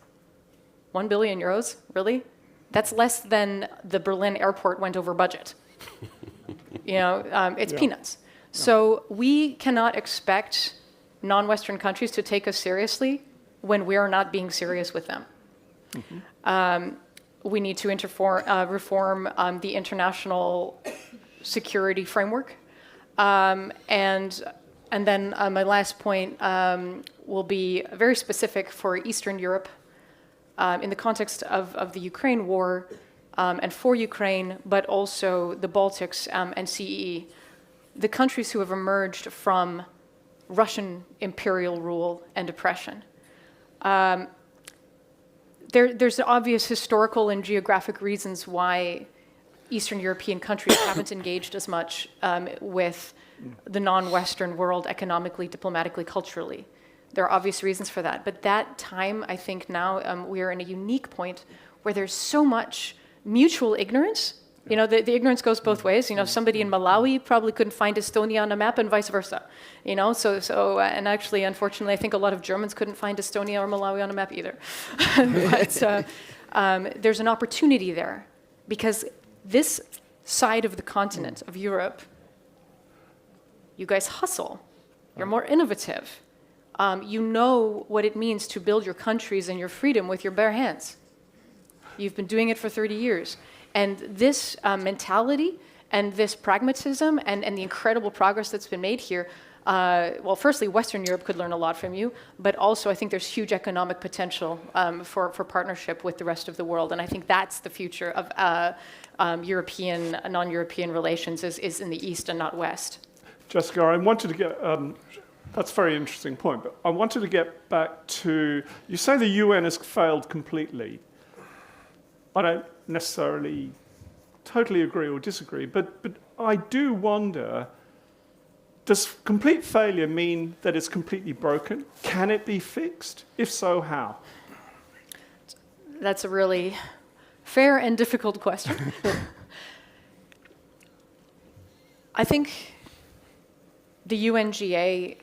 1 billion euros, really? That's less than the Berlin airport went over budget. It's peanuts. So we cannot expect non-Western countries to take us seriously when we are not being serious with them. Mm-hmm. We need to reform the international security framework. And then my last point will be very specific for Eastern Europe in the context of the Ukraine war and for Ukraine, but also the Baltics and CEE, the countries who have emerged from Russian imperial rule and oppression. There's obvious historical and geographic reasons why Eastern European countries haven't engaged as much with the non-Western world economically, diplomatically, culturally. There are obvious reasons for that. But that time, I think now we are in a unique point where there's so much mutual ignorance. You know, the ignorance goes both ways. You know, somebody in Malawi probably couldn't find Estonia on a map and vice versa. You know, and actually, unfortunately, I think a lot of Germans couldn't find Estonia or Malawi on a map either. But there's an opportunity there because this side of the continent of Europe, you guys hustle. You're more innovative. You know what it means to build your countries and your freedom with your bare hands. You've been doing it for 30 years. And this mentality and this pragmatism and the incredible progress that's been made here, well, firstly, Western Europe could learn a lot from you, but also I think there's huge economic potential for partnership with the rest of the world. And I think that's the future of European, non-European relations is in the East and not West. Jessica, I wanted to get, that's a very interesting point, but I wanted to get back to, you say the UN has failed completely. I don't necessarily totally agree or disagree, but I do wonder, does complete failure mean that it's completely broken? Can it be fixed? If so, how? That's a really fair and difficult question. I think the UNGA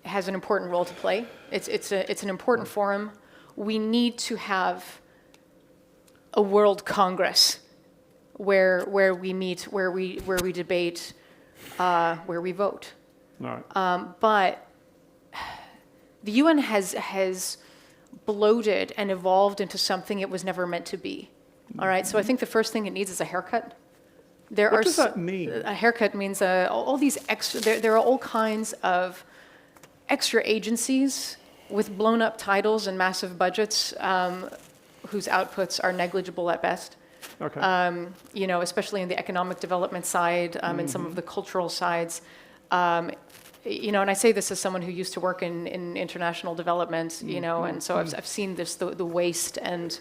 has an important role to play. It's an important forum. We need to have a World Congress where we meet, where we debate, where we vote. Right. But the UN has bloated and evolved into something it was never meant to be. All right. So I think the first thing it needs is a haircut. What does that mean? A haircut means all these extra. There are all kinds of extra agencies with blown up titles and massive budgets. Whose outputs are negligible at best. Okay. You know, especially in the economic development side, and some of the cultural sides. You know, and I say this as someone who used to work in international development, you know, and so I've seen this, the waste and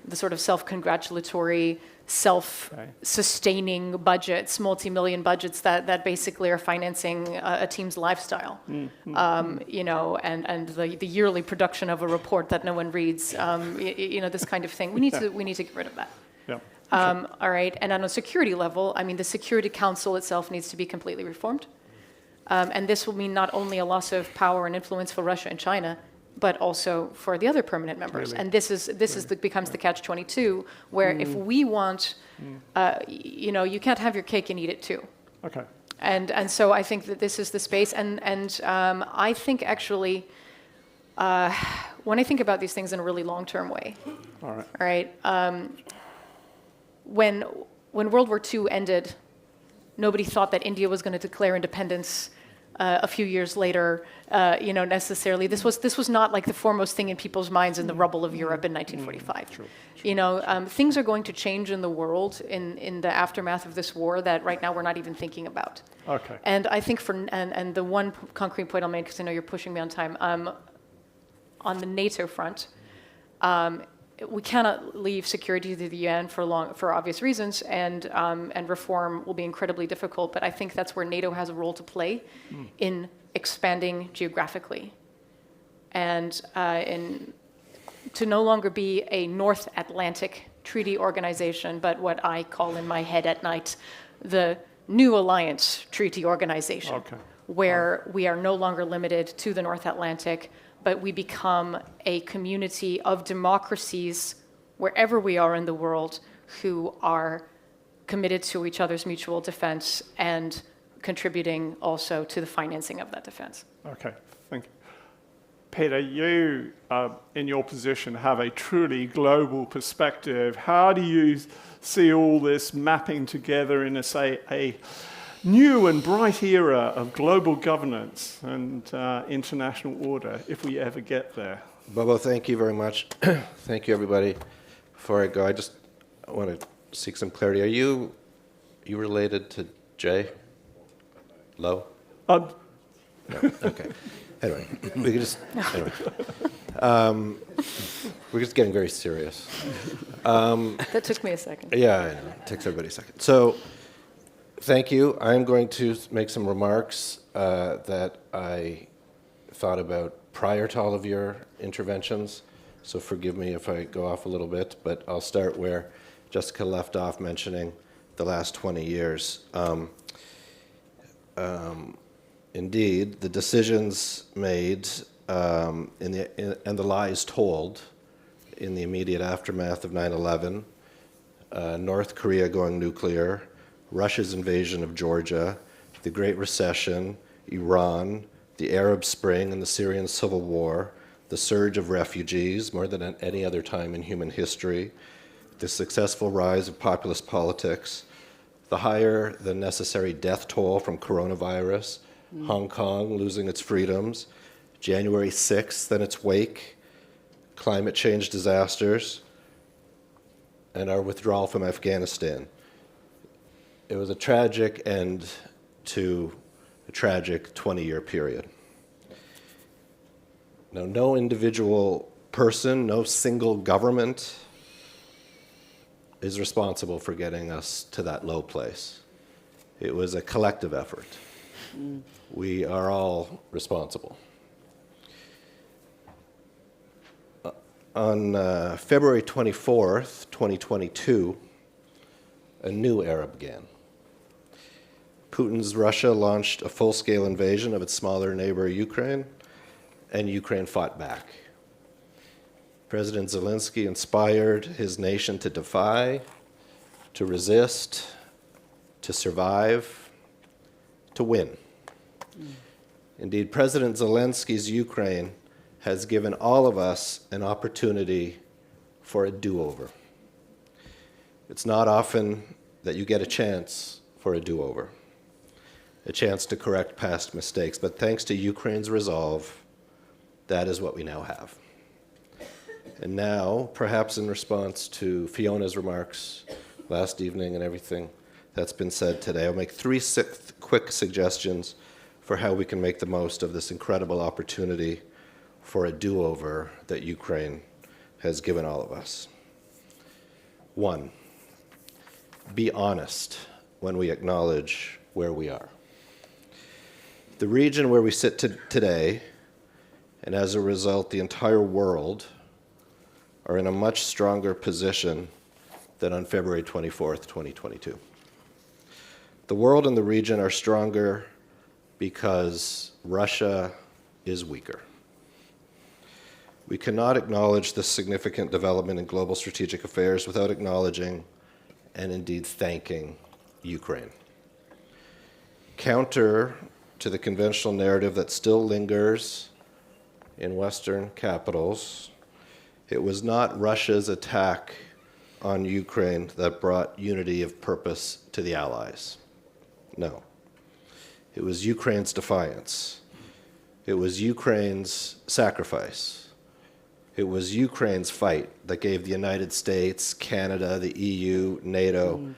the sort of self-congratulatory, self-sustaining budgets, multi-million budgets that basically are financing a team's lifestyle. You know, and the yearly production of a report that no one reads. You know, this kind of thing. We need to get rid of that. Yeah. All right. And on a security level, I mean, the Security Council itself needs to be completely reformed. And this will mean not only a loss of power and influence for Russia and China, but also for the other permanent members. Really? And this becomes the catch-22, where if we want, you know, you can't have your cake and eat it too. Okay. And so I think that this is the space. And I think actually, when I think about these things in a really long-term way, All right. When World War II ended, nobody thought that India was going to declare independence a few years later, you know, necessarily. This was not like the foremost thing in people's minds in the rubble of Europe in 1945. True. You know, things are going to change in the world in the aftermath of this war that right now we're not even thinking about. Okay. And I think and the one concrete point I'll make, because I know you're pushing me on time, on the NATO front, we cannot leave security to the UN for obvious reasons, and reform will be incredibly difficult. But I think that's where NATO has a role to play in expanding geographically, and to no longer be a North Atlantic Treaty Organization, but what I call in my head at night the New Alliance Treaty Organization, Okay. where we are no longer limited to the North Atlantic, but we become a community of democracies wherever we are in the world who are committed to each other's mutual defense and contributing also to the financing of that defense. Okay, thank you. Peter, you, in your position, have a truly global perspective. How do you see all this mapping together in, a new and bright era of global governance and international order, if we ever get there? Bobo, thank you very much. Thank you, everybody. Before I go, I just want to seek some clarity. Are you related to Jay Lowe? No? Okay. Anyway, we can just, anyway. We're just getting very serious. That took me a second. Yeah, I know. It takes everybody a second. So Thank you. I'm going to make some remarks that I thought about prior to all of your interventions, so forgive me if I go off a little bit, but I'll start where Jessica left off, mentioning the last 20 years. Indeed, the decisions made and the lies told in the immediate aftermath of 9/11, North Korea going nuclear, Russia's invasion of Georgia, the Great Recession, Iran, the Arab Spring and the Syrian civil war, the surge of refugees, more than at any other time in human history, the successful rise of populist politics, the higher than necessary death toll from coronavirus, Hong Kong losing its freedoms, January 6th and its wake, climate change disasters, and our withdrawal from Afghanistan. It was a tragic end to a tragic 20-year period. Now, no individual person, no single government is responsible for getting us to that low place. It was a collective effort. We are all responsible. On February 24th, 2022, a new era began. Putin's Russia launched a full-scale invasion of its smaller neighbor, Ukraine, and Ukraine fought back. President Zelensky inspired his nation to defy, to resist, to survive, to win. Indeed, President Zelensky's Ukraine has given all of us an opportunity for a do-over. It's not often that you get a chance for a do-over, a chance to correct past mistakes, but thanks to Ukraine's resolve, that is what we now have. And now, perhaps in response to Fiona's remarks last evening and everything that's been said today, I'll make three quick suggestions for how we can make the most of this incredible opportunity for a do-over that Ukraine has given all of us. 1, be honest when we acknowledge where we are. The region where we sit today, and as a result, the entire world, are in a much stronger position than on February 24th, 2022. The world and the region are stronger because Russia is weaker. We cannot acknowledge this significant development in global strategic affairs without acknowledging and indeed thanking Ukraine. Counter to the conventional narrative that still lingers in Western capitals, it was not Russia's attack on Ukraine that brought unity of purpose to the Allies. No. It was Ukraine's defiance. It was Ukraine's sacrifice. It was Ukraine's fight that gave the United States, Canada, the EU, NATO,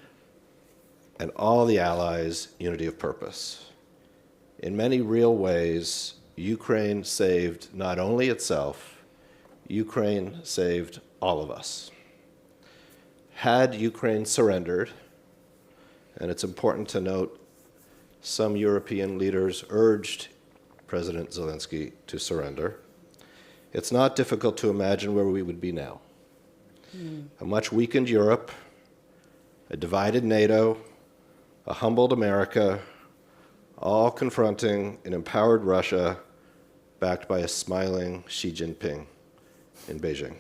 and all the Allies unity of purpose. In many real ways, Ukraine saved not only itself, Ukraine saved all of us. Had Ukraine surrendered, and it's important to note some European leaders urged President Zelensky to surrender, it's not difficult to imagine where we would be now. A much weakened Europe, a divided NATO, a humbled America, all confronting an empowered Russia backed by a smiling Xi Jinping in Beijing.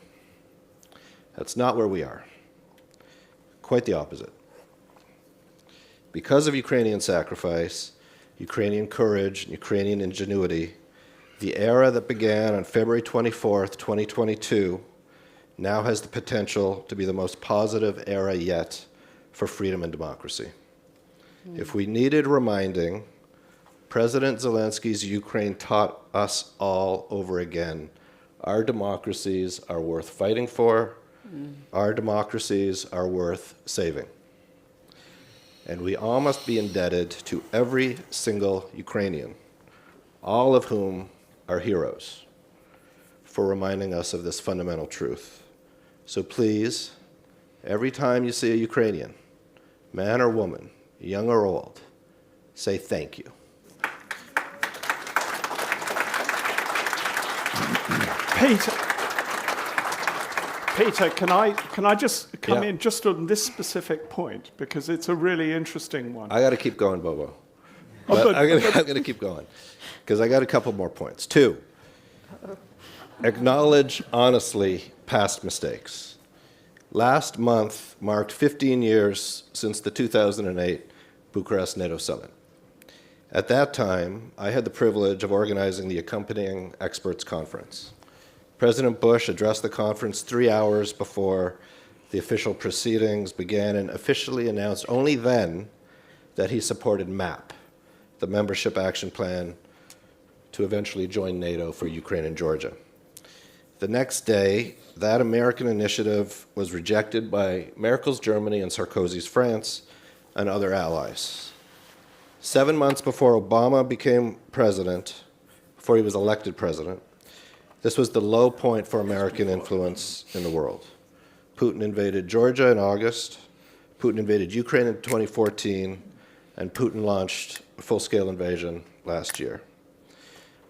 That's not where we are. Quite the opposite. Because of Ukrainian sacrifice, Ukrainian courage, and Ukrainian ingenuity, the era that began on February 24th, 2022, now has the potential to be the most positive era yet for freedom and democracy. If we needed reminding, President Zelensky's Ukraine taught us all over again, our democracies are worth fighting for, our democracies are worth saving. And we all must be indebted to every single Ukrainian, all of whom are heroes, for reminding us of this fundamental truth. So please, every time you see a Ukrainian, man or woman, young or old, say thank you. Peter, can I just come in just on this specific point, because it's a really interesting one. I got to keep going, Bobo. But I'm going to keep going, because I got a couple more points. 2, acknowledge honestly past mistakes. Last month marked 15 years since the 2008 Bucharest NATO summit. At that time, I had the privilege of organizing the accompanying experts conference. President Bush addressed the conference 3 hours before the official proceedings began and officially announced only then that he supported MAP, the Membership Action Plan to eventually join NATO for Ukraine and Georgia. The next day, that American initiative was rejected by Merkel's Germany and Sarkozy's France and other allies. 7 months before Obama became president, before he was elected president, this was the low point for American influence in the world. Putin invaded Georgia in August, Putin invaded Ukraine in 2014, and Putin launched a full-scale invasion last year.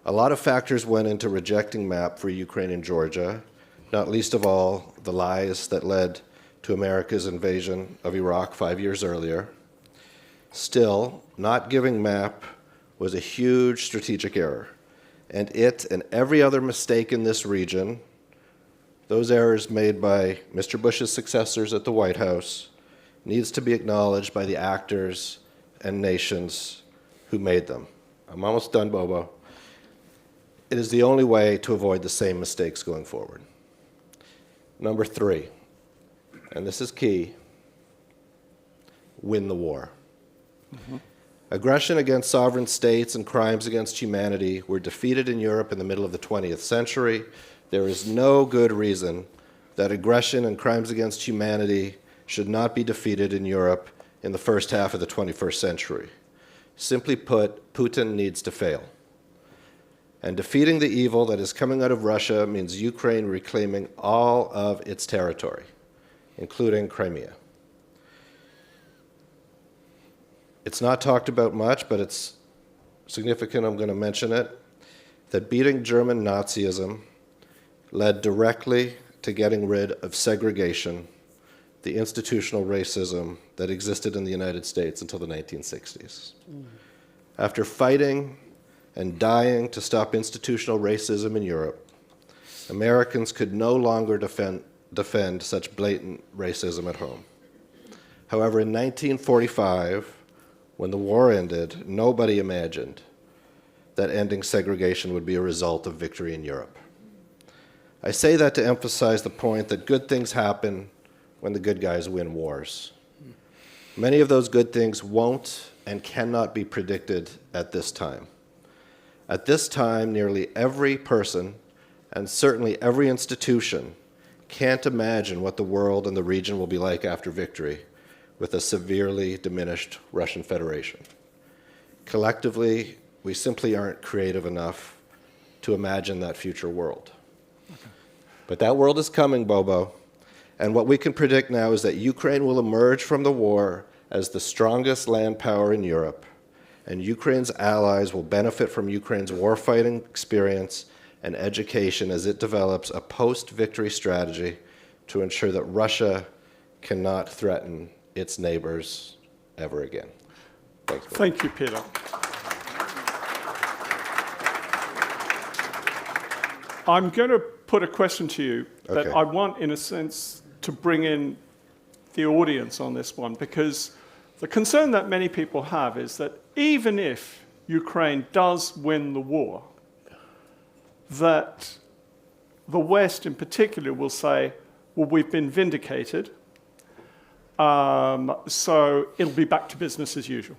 A lot of factors went into rejecting MAP for Ukraine and Georgia, not least of all the lies that led to America's invasion of Iraq 5 years earlier. Still, not giving MAP was a huge strategic error, and it and every other mistake in this region, those errors made by Mr. Bush's successors at the White House, needs to be acknowledged by the actors and nations who made them. I'm almost done, Bobo. It is the only way to avoid the same mistakes going forward. Number 3, and this is key, win the war. Mm-hmm. Aggression against sovereign states and crimes against humanity were defeated in Europe in the middle of the 20th century. There is no good reason that aggression and crimes against humanity should not be defeated in Europe in the first half of the 21st century. Simply put, Putin needs to fail. And defeating the evil that is coming out of Russia means Ukraine reclaiming all of its territory, including Crimea. It's not talked about much, but it's significant, I'm going to mention it, that beating German Nazism led directly to getting rid of segregation, the institutional racism that existed in the United States until the 1960s. After fighting and dying to stop institutional racism in Europe, Americans could no longer defend such blatant racism at home. However, in 1945, when the war ended, nobody imagined that ending segregation would be a result of victory in Europe. I say that to emphasize the point that good things happen when the good guys win wars. Many of those good things won't and cannot be predicted at this time. At this time, nearly every person, and certainly every institution, can't imagine what the world and the region will be like after victory with a severely diminished Russian Federation. Collectively, we simply aren't creative enough to imagine that future world. Okay. But that world is coming, Bobo, and what we can predict now is that Ukraine will emerge from the war as the strongest land power in Europe, and Ukraine's allies will benefit from Ukraine's warfighting experience and education as it develops a post-victory strategy to ensure that Russia cannot threaten its neighbors ever again. Thanks, Bobo. Thank you, Peter. I'm going to put a question to you that I want, in a sense, to bring in the audience on this one, because the concern that many people have is that even if Ukraine does win the war, that the West in particular will say, well, we've been vindicated, so it'll be back to business as usual.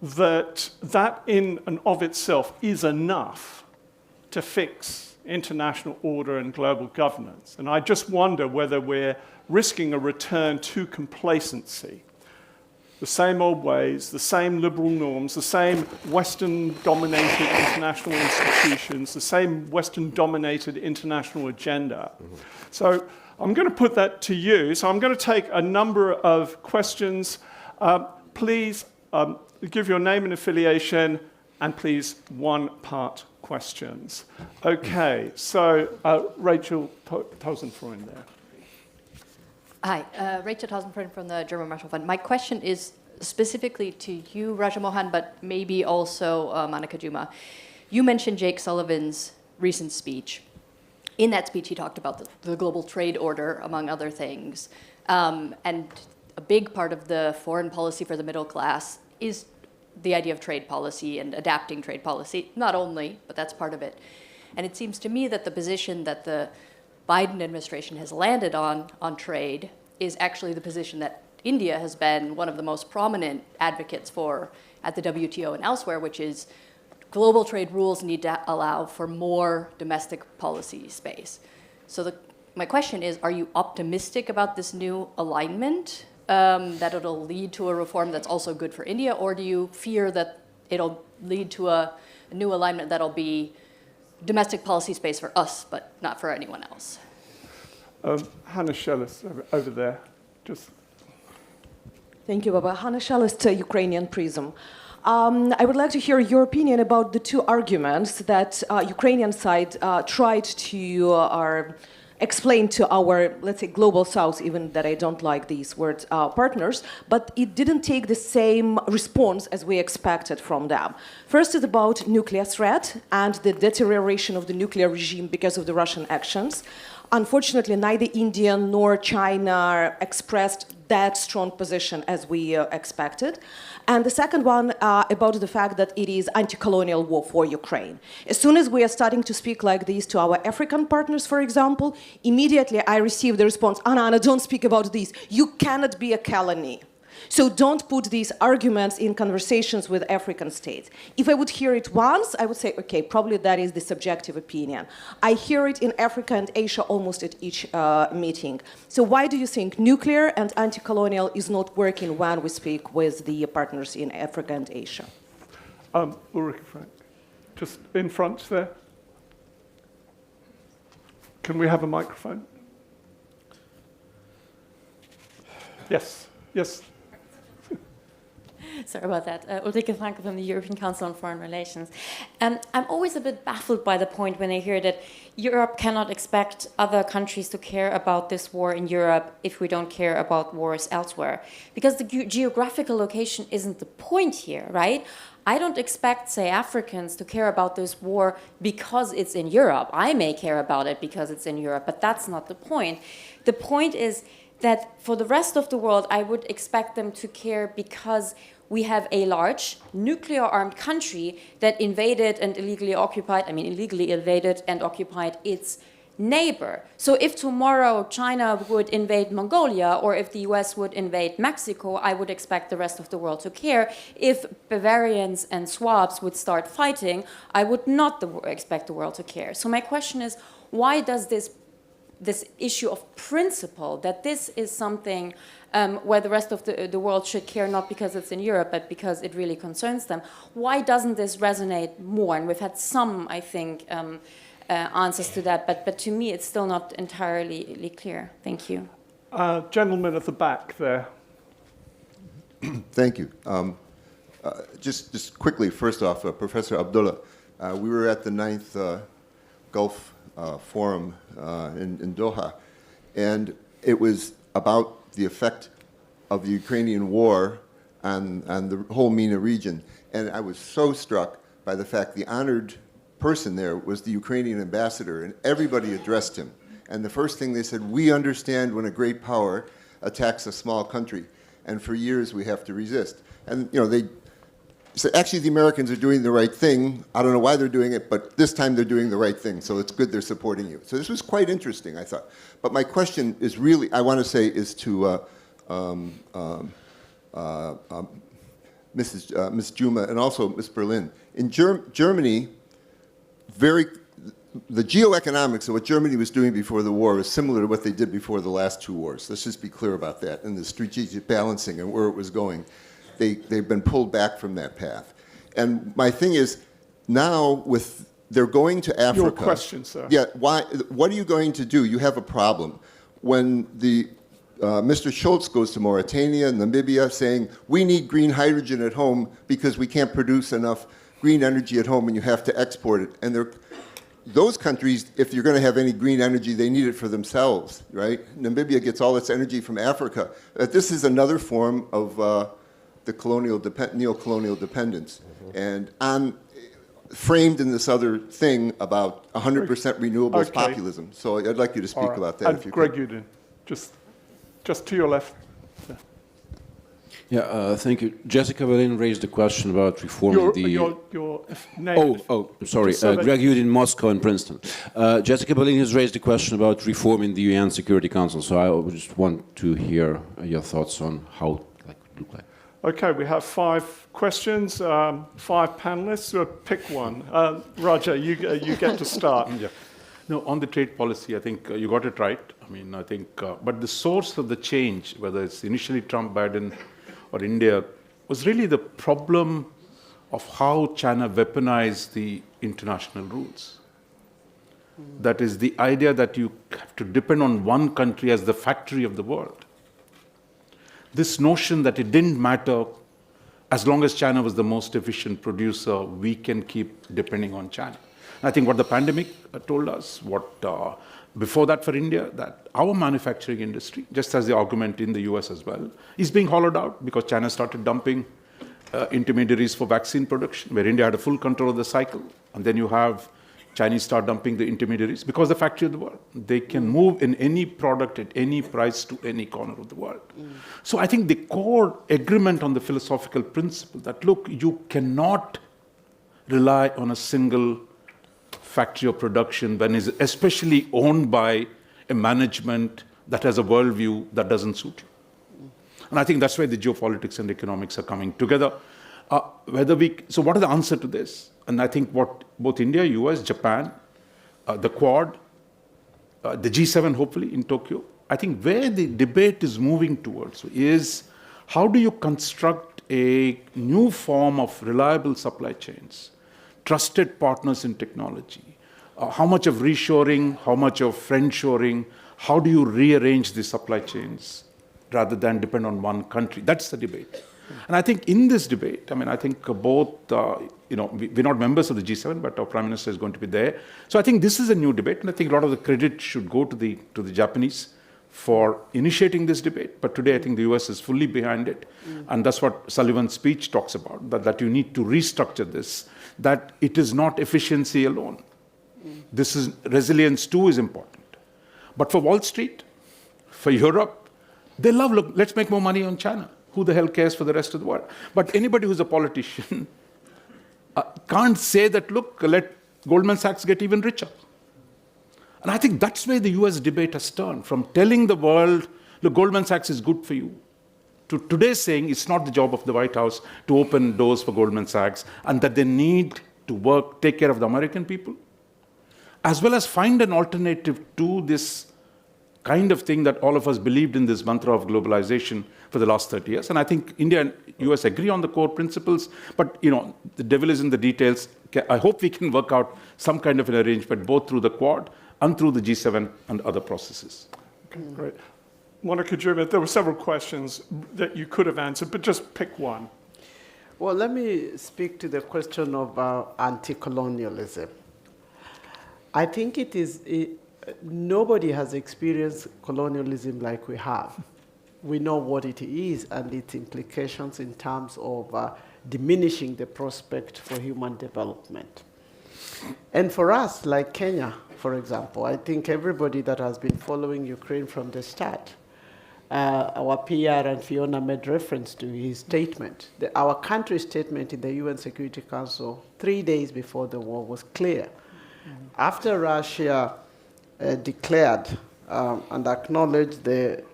That in and of itself is enough to fix international order and global governance. And I just wonder whether we're risking a return to complacency. The same old ways, the same liberal norms, the same Western-dominated international institutions, the same Western-dominated international agenda. Mm-hmm. So I'm going to put that to you. So I'm going to take a number of questions. please give your name and affiliation, and please one-part questions. Okay, so Rachel Tausenfreund there. Hi, Rachel Tausenfreund from the German Marshall Fund. My question is specifically to you, Raja Mohan, but maybe also Monica Juma. You mentioned Jake Sullivan's recent speech. In that speech, he talked about the global trade order, among other things. And a big part of the foreign policy for the middle class is the idea of trade policy and adapting trade policy. Not only, but that's part of it. And it seems to me that the position that the Biden administration has landed on trade is actually the position that India has been one of the most prominent advocates for at the WTO and elsewhere, which is global trade rules need to allow for more domestic policy space. So my question is, are you optimistic about this new alignment, that it'll lead to a reform that's also good for India, or do you fear that it'll lead to a new alignment that'll be domestic policy space for us, but not for anyone else? Hannah Shellis over there. Thank you, Baba. Hannah Shellis, Ukrainian Prism. I would like to hear your opinion about the two arguments that Ukrainian side tried to explain to our, let's say, global south, even that I don't like these words, partners, but it didn't take the same response as we expected from them. First is about nuclear threat and the deterioration of the nuclear regime because of the Russian actions. Unfortunately, neither India nor China expressed that strong position as we expected. And the second one about the fact that it is anti-colonial war for Ukraine. As soon as we are starting to speak like this to our African partners, for example, immediately I receive the response, Anna, don't speak about this. You cannot be a colony. So don't put these arguments in conversations with African states. If I would hear it once, I would say, okay, probably that is the subjective opinion. I hear it in Africa and Asia almost at each meeting. So why do you think nuclear and anti-colonial is not working when we speak with the partners in Africa and Asia? Ulrike Frank, just in front there. Can we have a microphone? Yes, yes. Sorry about that. Ulrike Franke from the European Council on Foreign Relations. I'm always a bit baffled by the point when I hear that Europe cannot expect other countries to care about this war in Europe if we don't care about wars elsewhere. Because the geographical location isn't the point here, right? I don't expect, say, Africans to care about this war because it's in Europe. I may care about it because it's in Europe, but that's not the point. The point is that for the rest of the world, I would expect them to care because we have a large nuclear-armed country that invaded and illegally invaded and occupied its neighbor. So if tomorrow China would invade Mongolia or if the US would invade Mexico, I would expect the rest of the world to care. If Bavarians and Swabs would start fighting, I would not expect the world to care. So my question is, why does this issue of principle, that this is something where the rest of the world should care, not because it's in Europe, but because it really concerns them, why doesn't this resonate more? And we've had some, I think, answers to that, but to me it's still not entirely clear. Thank you. Gentleman at the back there. Thank you. Just quickly, first off, Professor Abdullah, we were at the 9th Gulf Forum in Doha, and it was about the effect of the Ukrainian war on the whole MENA region. And I was so struck by the fact the honored person there was the Ukrainian ambassador, and everybody addressed him. And the first thing they said, we understand when a great power attacks a small country, and for years we have to resist. And they said, actually the Americans are doing the right thing. I don't know why they're doing it, but this time they're doing the right thing, so it's good they're supporting you. So this was quite interesting, I thought. But my question is really, I want to say, is to Ms. Juma and also Ms. Berlin. In Germany, the geoeconomics of what Germany was doing before the war is similar to what they did before the last two wars. Let's just be clear about that, and the strategic balancing and where it was going. They've been pulled back from that path. And my thing is, now they're going to Africa. Your question, sir. Yeah, what are you going to do? You have a problem. When the Mr. Schultz goes to Mauritania, Namibia, saying, we need green hydrogen at home because we can't produce enough green energy at home and you have to export it. And those countries, if you're going to have any green energy, they need it for themselves, right? Namibia gets all its energy from Africa. This is another form of the neo-colonial dependence. And I'm framed in this other thing about 100% renewables populism. So I'd like you to speak about that if you Greg could. Uden, just to your left. Yeah, thank you. Jessica Berlin raised the question about reforming your name. Sorry. Greg Uden, Moscow and Princeton. Jessica Berlin has raised the question about reforming the UN Security Council. So I just want to hear your thoughts on how it would look like. Okay, we have 5 questions, 5 panelists. Pick one. Raja, you get to start. Yeah. No, on the trade policy, I think you got it right. I mean, I think, but the source of the change, whether it's initially Trump, Biden, or India, was really the problem of how China weaponized the international rules. That is the idea that you have to depend on one country as the factory of the world. This notion that it didn't matter as long as China was the most efficient producer, we can keep depending on China. And I think what the pandemic told us, before that for India, that our manufacturing industry, just as the argument in the US as well, is being hollowed out because China started dumping intermediaries for vaccine production, where India had a full control of the cycle. And then you have Chinese start dumping the intermediaries because the factory of the world. They can move in any product at any price to any corner of the world. So I think the core agreement on the philosophical principle that, look, you cannot rely on a single factory of production when it's especially owned by a management that has a worldview that doesn't suit you. And I think that's why the geopolitics and economics are coming together. So what is the answer to this? And I think what both India, US, Japan, the Quad, the G7 hopefully in Tokyo, I think where the debate is moving towards is how do you construct a new form of reliable supply chains, trusted partners in technology, how much of reshoring, how much of friendshoring, how do you rearrange the supply chains rather than depend on one country? That's the debate. And I think in this debate, I mean, I think both, we're not members of the G7, but our Prime Minister is going to be there. So I think this is a new debate, and I think a lot of the credit should go to the Japanese for initiating this debate. But today, I think the US is fully behind it. And that's what Sullivan's speech talks about, that you need to restructure this, that it is not efficiency alone. This is resilience too is important. But for Wall Street, for Europe, they love, look, let's make more money on China. Who the hell cares for the rest of the world? But anybody who's a politician can't say that, look, let Goldman Sachs get even richer. And I think that's where the US debate has turned, from telling the world, look, Goldman Sachs is good for you, to today saying it's not the job of the White House to open doors for Goldman Sachs, and that they need to work, take care of the American people, as well as find an alternative to this kind of thing that all of us believed in, this mantra of globalization for the last 30 years. And I think India and US agree on the core principles, but the devil is in the details. I hope we can work out some kind of an arrangement, both through the Quad and through the G7 and other processes. Okay, great. Monica Juma, there were several questions that you could have answered, but just pick one. Well, let me speak to the question of anti-colonialism. I think nobody has experienced colonialism like we have. We know what it is and its implications in terms of diminishing the prospect for human development. And for us, like Kenya, for example, I think everybody that has been following Ukraine from the start, our PR and Fiona made reference to his statement. Our country's statement in the UN Security Council 3 days before the war was clear. After Russia declared and acknowledged the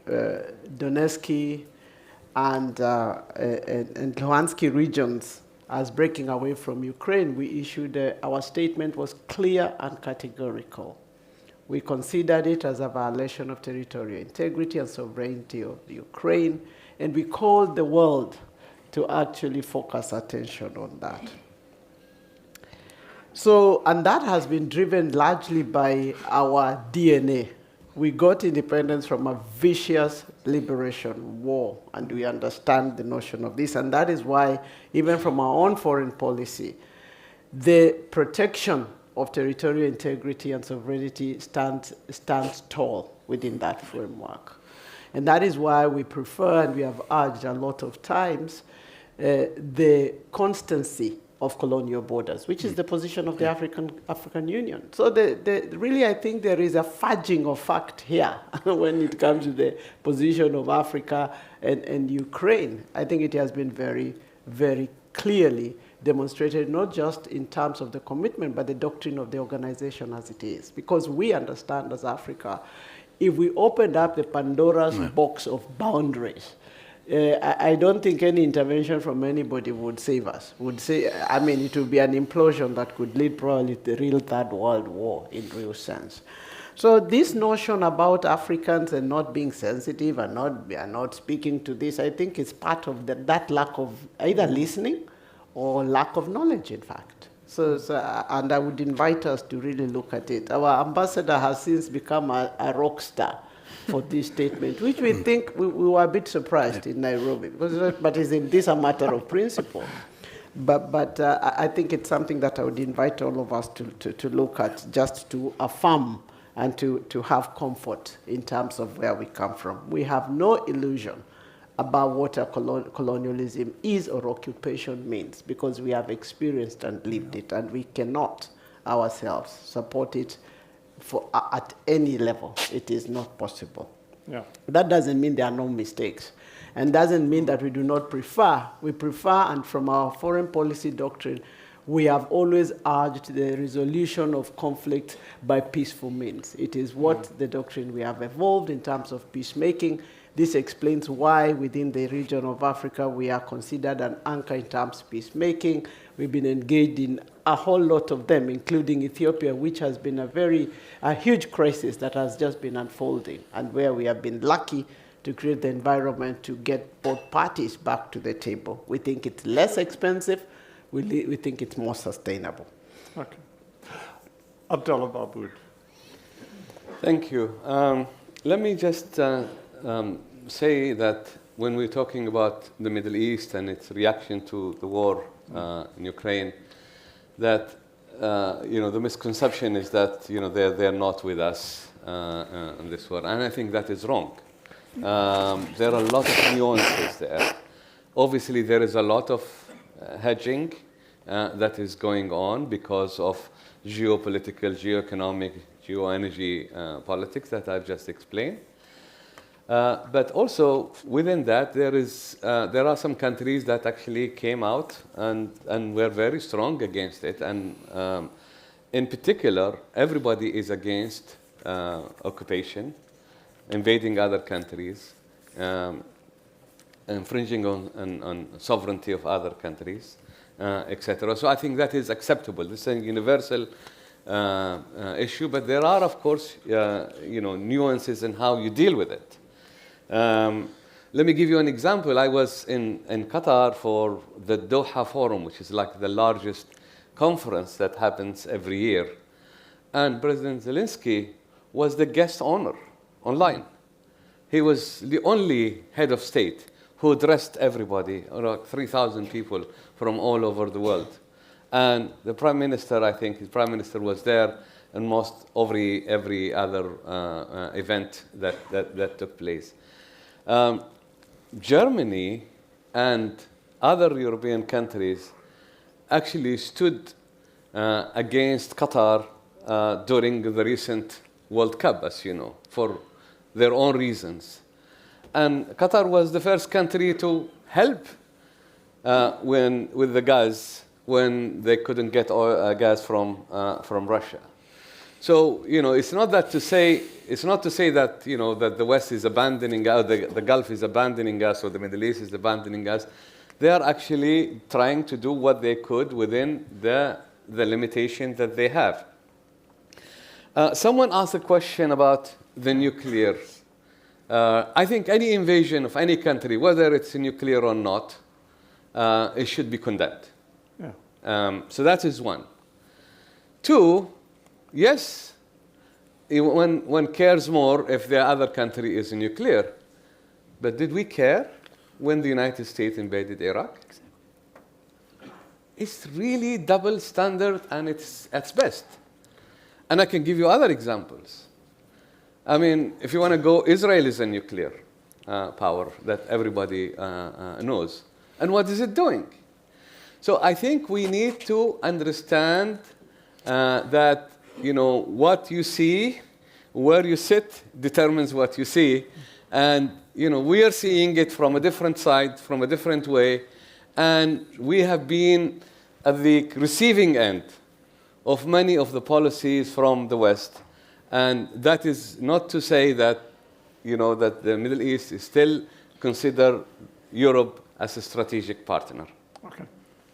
Donetsk and Luhansk regions as breaking away from Ukraine, we issued our statement was clear and categorical. We considered it as a violation of territorial integrity and sovereignty of Ukraine, and we called the world to actually focus attention on that. So, and that has been driven largely by our DNA. we got independence from a vicious liberation war, and we understand the notion of this. And that is why, even from our own foreign policy, the protection of territorial integrity and sovereignty stands tall within that framework. And that is why we prefer, and we have urged a lot of times, the constancy of colonial borders, which is the position of the African Union. So really, I think there is a fudging of fact here when it comes to the position of Africa and Ukraine. I think it has been very, very clearly demonstrated, not just in terms of the commitment, but the doctrine of the organization as it is. Because we understand as Africa, if we opened up the Pandora's box of boundaries, I don't think any intervention from anybody would save us. It would be an implosion that could lead probably to the real Third World War in real sense. So this notion about Africans and not being sensitive and not speaking to this, I think is part of that lack of either listening or lack of knowledge, in fact. And I would invite us to really look at it. Our ambassador has since become a rock star for this statement, which we think we were a bit surprised in Nairobi, but is this a matter of principle? But I think it's something that I would invite all of us to look at, just to affirm and to have comfort in terms of where we come from. We have no illusion about what a colonialism is or occupation means, because we have experienced and lived it, and we cannot ourselves support it at any level. It is not possible. Yeah. That doesn't mean there are no mistakes, and doesn't mean that we do not prefer. We prefer, and from our foreign policy doctrine, we have always urged the resolution of conflict by peaceful means. It is what the doctrine we have evolved in terms of peacemaking. This explains why within the region of Africa we are considered an anchor in terms of peacemaking. We've been engaged in a whole lot of them, including Ethiopia, which has been a huge crisis that has just been unfolding, and where we have been lucky to create the environment to get both parties back to the table. We think it's less expensive. We think it's more sustainable. Okay. Abdullah Baabood. Thank you. Let me just say that when we're talking about the Middle East and its reaction to the war in Ukraine, that the misconception is that they're not with us in this war, and I think that is wrong. There are a lot of nuances there. Obviously, there is a lot of hedging that is going on because of geopolitical, geoeconomic, geoenergy politics that I've just explained. But also within that, there are some countries that actually came out and were very strong against it. And in particular, everybody is against occupation, invading other countries, infringing on sovereignty of other countries, etc. So I think that is acceptable. This is a universal issue, but there are, of course, nuances in how you deal with it. Let me give you an example. I was in Qatar for the Doha Forum, which is like the largest conference that happens every year. And President Zelensky was the guest honor online. He was the only head of state who addressed everybody, like 3,000 people from all over the world. And the Prime Minister, I think his Prime Minister was there in most every other event that took place. Germany and other European countries actually stood against Qatar during the recent World Cup, as you know, for their own reasons. And Qatar was the first country to help with the gas when they couldn't get gas from Russia. So it's not to say that that the West is abandoning us, the Gulf is abandoning us, or the Middle East is abandoning us. They are actually trying to do what they could within the limitation that they have. Someone asked a question about the nuclear. I think any invasion of any country, whether it's nuclear or not, it should be condemned. Yeah. So that is one. Two, yes, one cares more if the other country is nuclear. But did we care when the United States invaded Iraq? It's really double standard, and it's at its best. And I can give you other examples. I mean, if you want to go, Israel is a nuclear power that everybody knows. And what is it doing? So I think we need to understand that, what you see, where you sit, determines what you see. And, we are seeing it from a different side, from a different way. And we have been at the receiving end of many of the policies from the West. And that is not to say that, that the Middle East is still considered Europe as a strategic partner. Okay.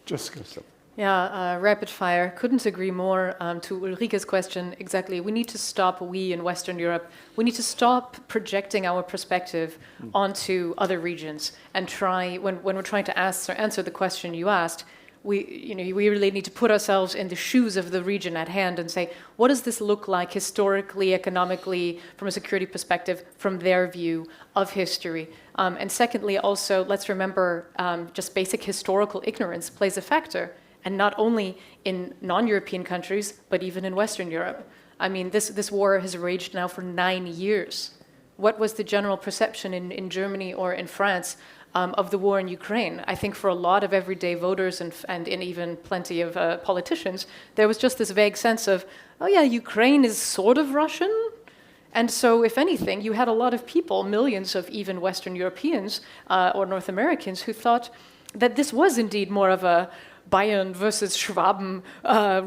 Jessica. Yeah, rapid fire. Couldn't agree more to Ulrike's question. Exactly. We need to stop, we in Western Europe, we need to stop projecting our perspective onto other regions and try, when we're trying to answer the question you asked, we really need to put ourselves in the shoes of the region at hand and say, what does this look like historically, economically, from a security perspective, from their view of history? And secondly, also, let's remember just basic historical ignorance plays a factor, and not only in non-European countries, but even in Western Europe. I mean, this war has raged now for 9 years. What was the general perception in Germany or in France of the war in Ukraine? I think for a lot of everyday voters and in even plenty of politicians, there was just this vague sense of, oh yeah, Ukraine is sort of Russian. And so, if anything, you had a lot of people, millions of even Western Europeans or North Americans, who thought that this was indeed more of a Bayern versus Schwaben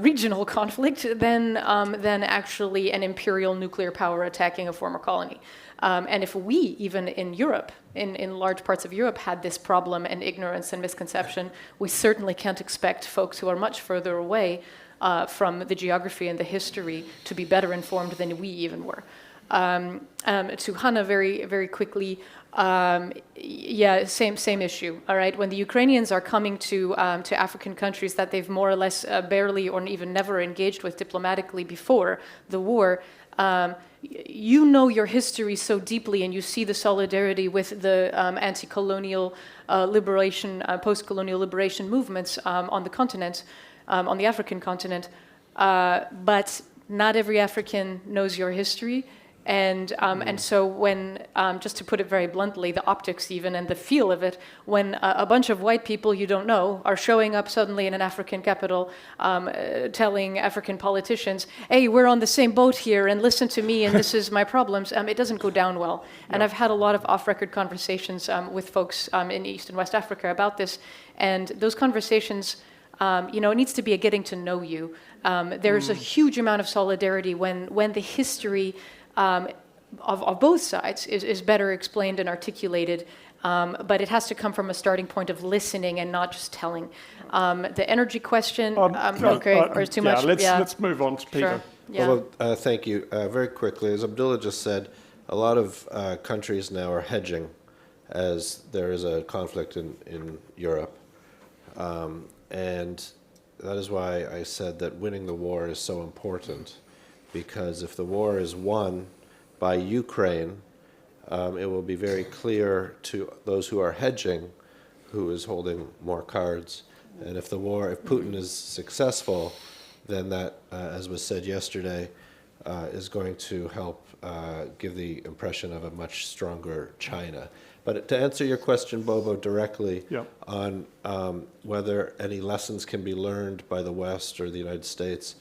regional conflict than actually an imperial nuclear power attacking a former colony. And if we, even in Europe, in large parts of Europe, had this problem and ignorance and misconception, we certainly can't expect folks who are much further away from the geography and the history to be better informed than we even were. To Hannah, very, very quickly, yeah, same issue. All right, when the Ukrainians are coming to African countries that they've more or less barely or even never engaged with diplomatically before the war, you know your history so deeply, and you see the solidarity with the anti-colonial liberation, post-colonial liberation movements on the continent, on the African continent. But not every African knows your history. And so when, just to put it very bluntly, the optics even and the feel of it, when a bunch of white people you don't know are showing up suddenly in an African capital, telling African politicians, hey, we're on the same boat here and listen to me and this is my problems, it doesn't go down well. And I've had a lot of off-record conversations with folks in East and West Africa about this. And those conversations, it needs to be a getting to know you. There's a huge amount of solidarity when the history of both sides is better explained and articulated, but it has to come from a starting point of listening and not just telling. The energy question, okay, or is too much? Let's move on to Peter. Sure. Well, thank you. Very quickly, as Abdullah just said, a lot of countries now are hedging as there is a conflict in Europe. And that is why I said that winning the war is so important. Because if the war is won by Ukraine, it will be very clear to those who are hedging who is holding more cards. And if Putin is successful, then that, as was said yesterday, is going to help give the impression of a much stronger China. But to answer your question, Bobo, directly on whether any lessons can be learned by the West or the United States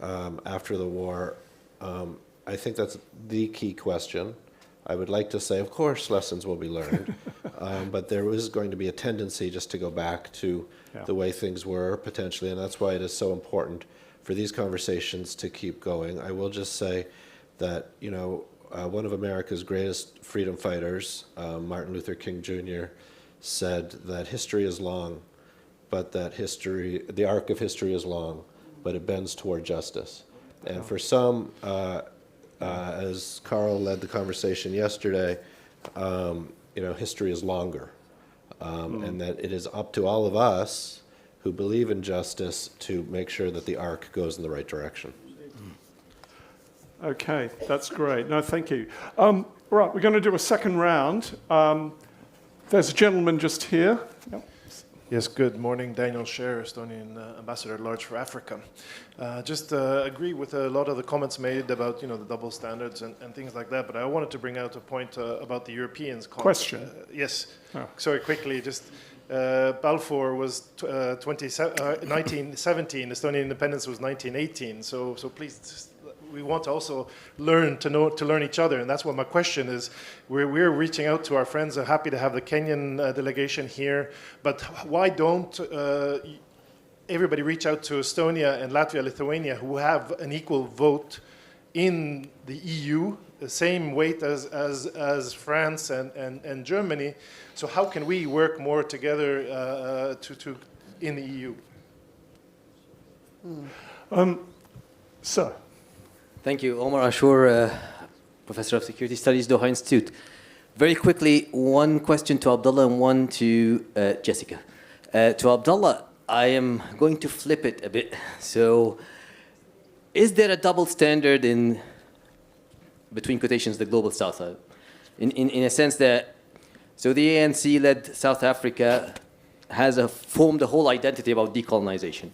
after the war, I think that's the key question. I would like to say, of course, lessons will be learned, but there is going to be a tendency just to go back to the way things were, potentially, and that's why it is so important for these conversations to keep going. I will just say that, one of America's greatest freedom fighters, Martin Luther King Jr., said that history is long, but that the arc of history is long, but it bends toward justice. And for some, as Carl led the conversation yesterday, history is longer. And that it is up to all of us who believe in justice to make sure that the arc goes in the right direction. Okay, that's great. No, thank you. Right, we're going to do a second round. There's a gentleman just here. Yep. Yes, good morning. Daniel Scher, Estonian Ambassador at Large for Africa. Just agree with a lot of the comments made about the double standards and things like that, but I wanted to bring out a point about the Europeans. Question. Yes. Oh. Sorry, quickly, just Balfour was 1917, Estonian independence was 1918, so please, just, we want to also learn to learn each other, and that's what my question is. We're reaching out to our friends. I'm happy to have the Kenyan delegation here, but why don't everybody reach out to Estonia and Latvia, Lithuania, who have an equal vote in the EU, the same weight as France and Germany? So how can we work more together in the EU? Sir. Thank you. Omar Ashur, Professor of Security Studies, Doha Institute. Very quickly, one question to Abdullah and one to Jessica. To Abdullah, I am going to flip it a bit. So, is there a double standard in, between quotations, the global south? In a sense that, so the ANC-led South Africa has formed a whole identity about decolonization,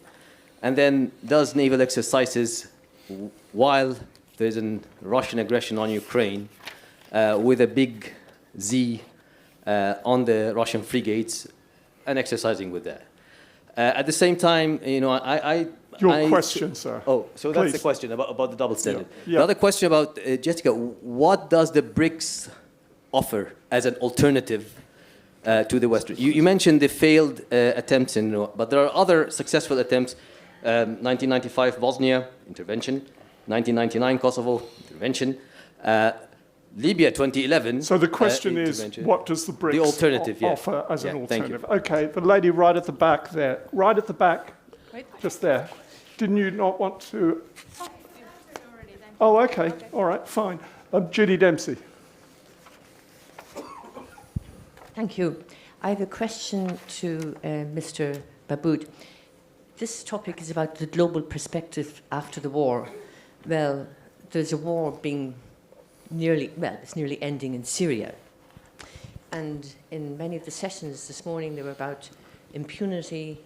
and then does naval exercises while there's a Russian aggression on Ukraine, with a big Z on the Russian frigates, and exercising with that. At the same time, Your question, sir. Oh, so Please. that's the question about the double standard. Yeah. The other question about Jessica, what does the BRICS offer as an alternative to the Western? You mentioned the failed attempts, but there are other successful attempts. 1995 Bosnia, intervention. 1999 Kosovo, intervention. Libya 2011. So the question is, what does the BRICS offer as an alternative? Okay, the lady right at the back there. Right at the back, just there. Didn't you not want to? Oh, okay. All right, fine. Judy Dempsey. Thank you. I have a question to Mr. Baabood. This topic is about the global perspective after the war. Well, there's a war being it's nearly ending in Syria. And in many of the sessions this morning, they were about impunity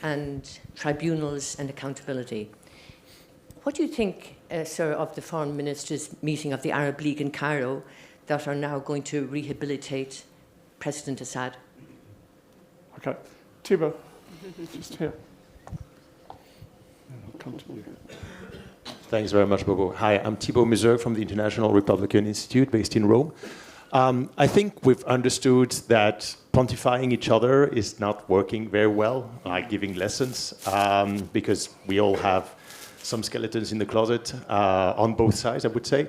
and tribunals and accountability. What do you think, sir, of the foreign ministers' meeting of the Arab League in Cairo that are now going to rehabilitate President Assad? Okay. Thibaut, just here. I'll come to you. Thanks very much, Bobo. Hi, I'm Thibaut Meuseux from the International Republican Institute based in Rome. I think we've understood that pontifying each other is not working very well, like giving lessons, because we all have some skeletons in the closet on both sides, I would say.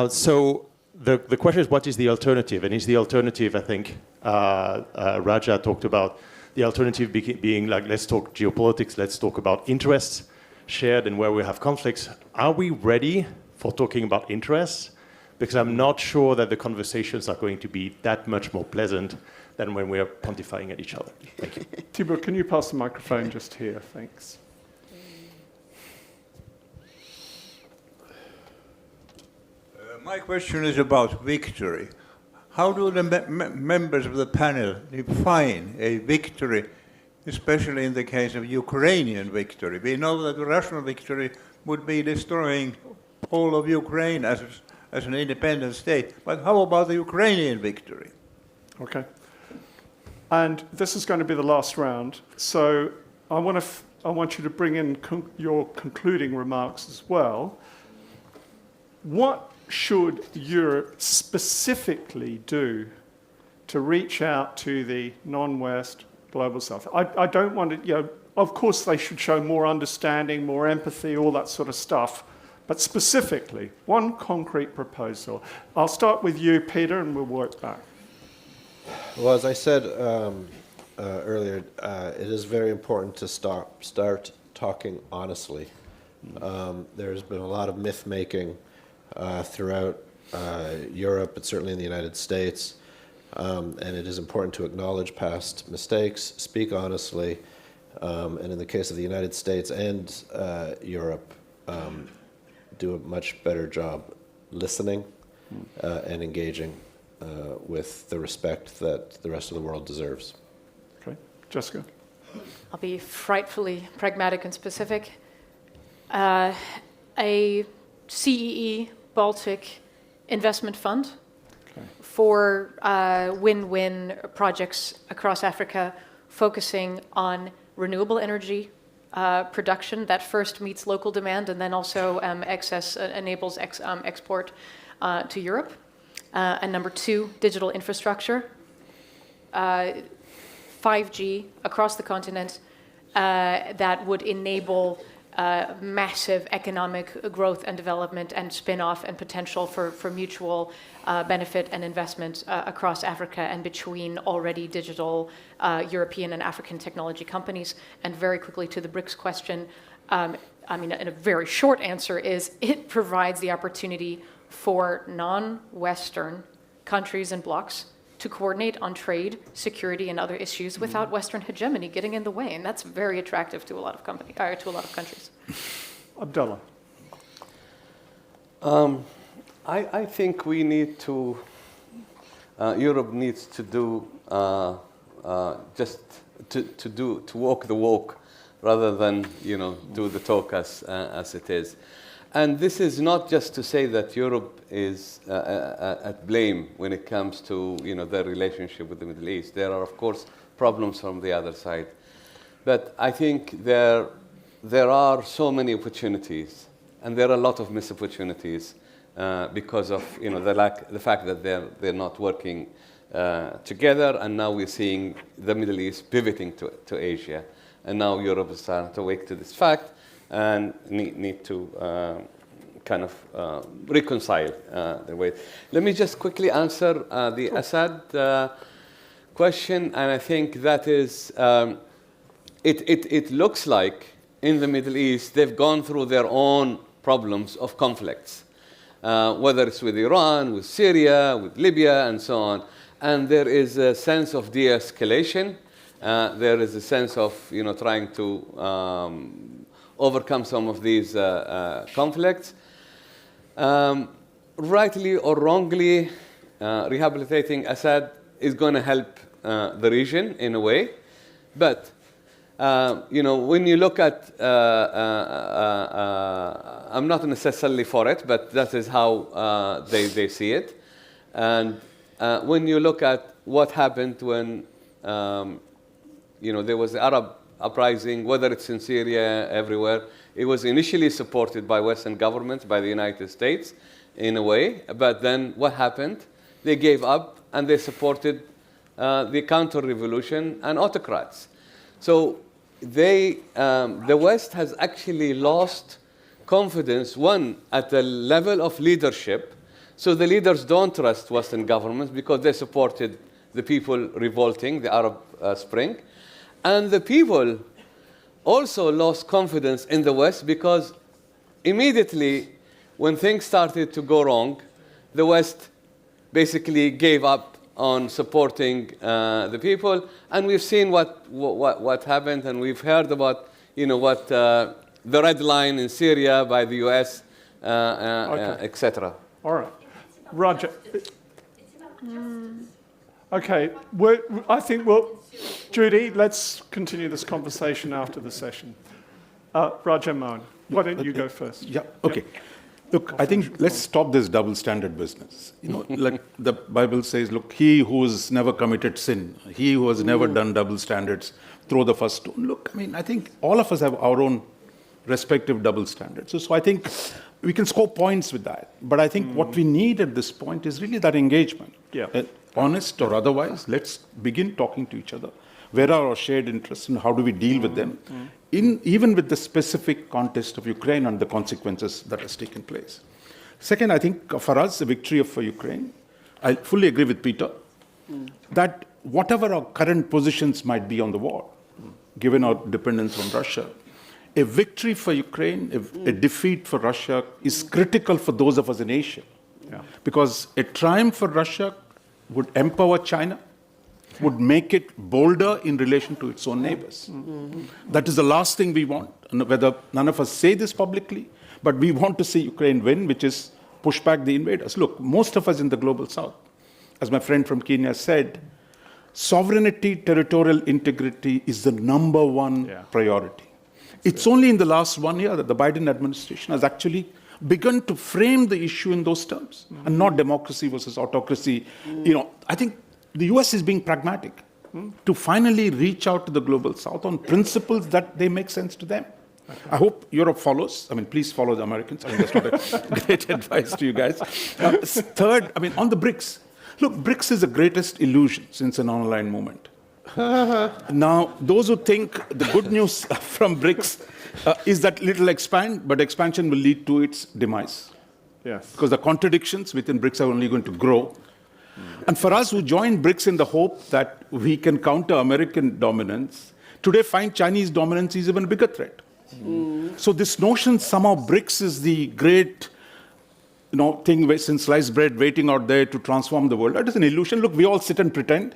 So the question is, what is the alternative? And is the alternative, I think, Raja talked about, the alternative being like, let's talk geopolitics, let's talk about interests shared and where we have conflicts. Are we ready for talking about interests? Because I'm not sure that the conversations are going to be that much more pleasant than when we are pontifying at each other. Thank you. Thibaut, can you pass the microphone just here? Thanks. My question is about victory. How do the members of the panel define a victory, especially in the case of Ukrainian victory? We know that the Russian victory would be destroying all of Ukraine as an independent state. But how about the Ukrainian victory? Okay. And this is going to be the last round. So I want you to bring in your concluding remarks as well. What should Europe specifically do to reach out to the non-West global South? I don't want to, of course they should show more understanding, more empathy, all that sort of stuff. But specifically, one concrete proposal. I'll start with you, Peter, and we'll work back. Well, as I said earlier, it is very important to start talking honestly. There's been a lot of myth-making throughout Europe, but certainly in the United States. And it is important to acknowledge past mistakes, speak honestly, and in the case of the United States and Europe, do a much better job listening and engaging with the respect that the rest of the world deserves. Okay, Jessica? I'll be frightfully pragmatic and specific. A CEE Baltic investment fund for win-win projects across Africa, focusing on renewable energy production that first meets local demand and then also enables export to Europe. And number 2, digital infrastructure, 5G across the continent that would enable massive economic growth and development and spin-off and potential for mutual benefit and investment across Africa and between already digital European and African technology companies. And very quickly to the BRICS question, I mean, in a very short answer is it provides the opportunity for non-Western countries and blocs to coordinate on trade, security, and other issues without Western hegemony getting in the way, and that's very attractive to a lot of countries. Abdullah. I think we need to. Europe needs to do to walk the walk, rather than do the talk as it is. And this is not just to say that Europe is at blame when it comes to their relationship with the Middle East. There are, of course, problems from the other side. But I think there are so many opportunities, and there are a lot of missed opportunities because of the fact that they're not working together. And now we're seeing the Middle East pivoting to Asia, and now Europe is starting to wake to this fact and need to kind of reconcile the way. Let me just quickly answer the Assad question, and I think that is, it looks like in the Middle East they've gone through their own problems of conflicts, whether it's with Iran, with Syria, with Libya, and so on. And there is a sense of de-escalation. There is a sense of trying to overcome some of these conflicts. Rightly or wrongly, rehabilitating Assad is going to help the region in a way. But, when you look at, I'm not necessarily for it, but that is how they see it. And when you look at what happened when, there was the Arab uprising, whether it's in Syria, everywhere, it was initially supported by Western governments, by the United States, in a way. But then what happened? They gave up and they supported the counter-revolution and autocrats. So the West has actually lost confidence, one, at the level of leadership. So the leaders don't trust Western governments because they supported the people revolting, the Arab Spring. And the people also lost confidence in the West because immediately when things started to go wrong, the West basically gave up on supporting the people. And we've seen what happened, and we've heard about what the red line in Syria by the US, etc. All right. Roger. Okay, I think Judy, let's continue this conversation after the session. Raja Mohan, why don't you go first? Yeah, okay. Yep. Look, I think let's stop this double standard business. Like the Bible says, look, he who's never committed sin, he who has never done double standards, throw the first stone. Look, I mean, I think all of us have our own respective double standards. So I think we can score points with that. But I think what we need at this point is really that engagement. Yeah. Honest or otherwise, let's begin talking to each other. Where are our shared interests and how do we deal with them? Even with the specific context of Ukraine and the consequences that has taken place. Second, I think for us, the victory for Ukraine, I fully agree with Peter, that whatever our current positions might be on the war, given our dependence on Russia, a victory for Ukraine, a defeat for Russia is critical for those of us in Asia. Yeah. Because a triumph for Russia would empower China, would make it bolder in relation to its own neighbors. That is the last thing we want. And whether none of us say this publicly, But we want to see Ukraine win, which is push back the invaders. Look, most of us in the global south, as my friend from Kenya said, sovereignty, territorial integrity is the number one priority. It's only in the last 1 year that the Biden administration has actually begun to frame the issue in those terms, and not democracy versus autocracy. I think the US is being pragmatic to finally reach out to the global south on principles that they make sense to them. Okay. I hope Europe follows. Please follow the Americans. That's not a great advice to you guys. Third, on the BRICS. Look, BRICS is the greatest illusion since a non-aligned movement. Now, those who think the good news from BRICS is that it'll expand, but expansion will lead to its demise. Yes. Because the contradictions within BRICS are only going to grow. And for us who joined BRICS in the hope that we can counter American dominance, today find Chinese dominance is even a bigger threat. So this notion somehow BRICS is the great thing in sliced bread waiting out there to transform the world, that is an illusion. Look, we all sit and pretend.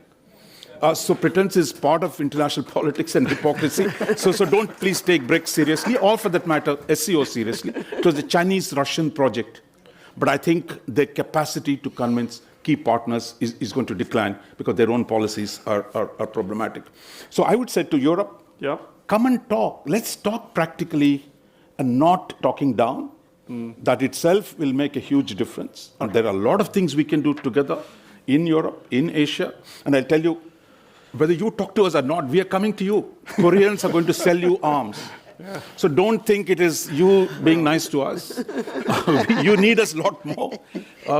So pretense is part of international politics and hypocrisy. So don't please take BRICS seriously, or for that matter, SCO seriously. It was a Chinese-Russian project. But I think their capacity to convince key partners is going to decline because their own policies are problematic. So I would say to Europe, come and talk. Let's talk practically and not talking down. That itself will make a huge difference. And there are a lot of things we can do together in Europe, in Asia. And I'll tell you, whether you talk to us or not, we are coming to you. Koreans are going to sell you arms. Yeah. So don't think it is you being nice to us. You need us a lot more.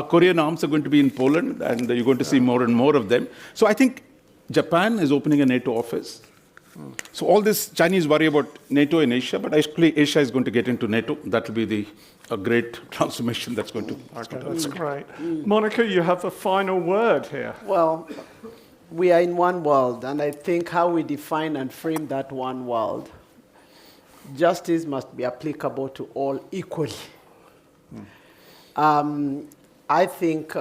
Korean arms are going to be in Poland, and you're going to see more and more of them. So I think Japan is opening a NATO office. So all this Chinese worry about NATO in Asia, but actually Asia is going to get into NATO. That will be a great transformation that's going to happen. That's great. Monica, you have the final word here. Well, we are in one world, and I think how we define and frame that one world, justice must be applicable to all equally. I think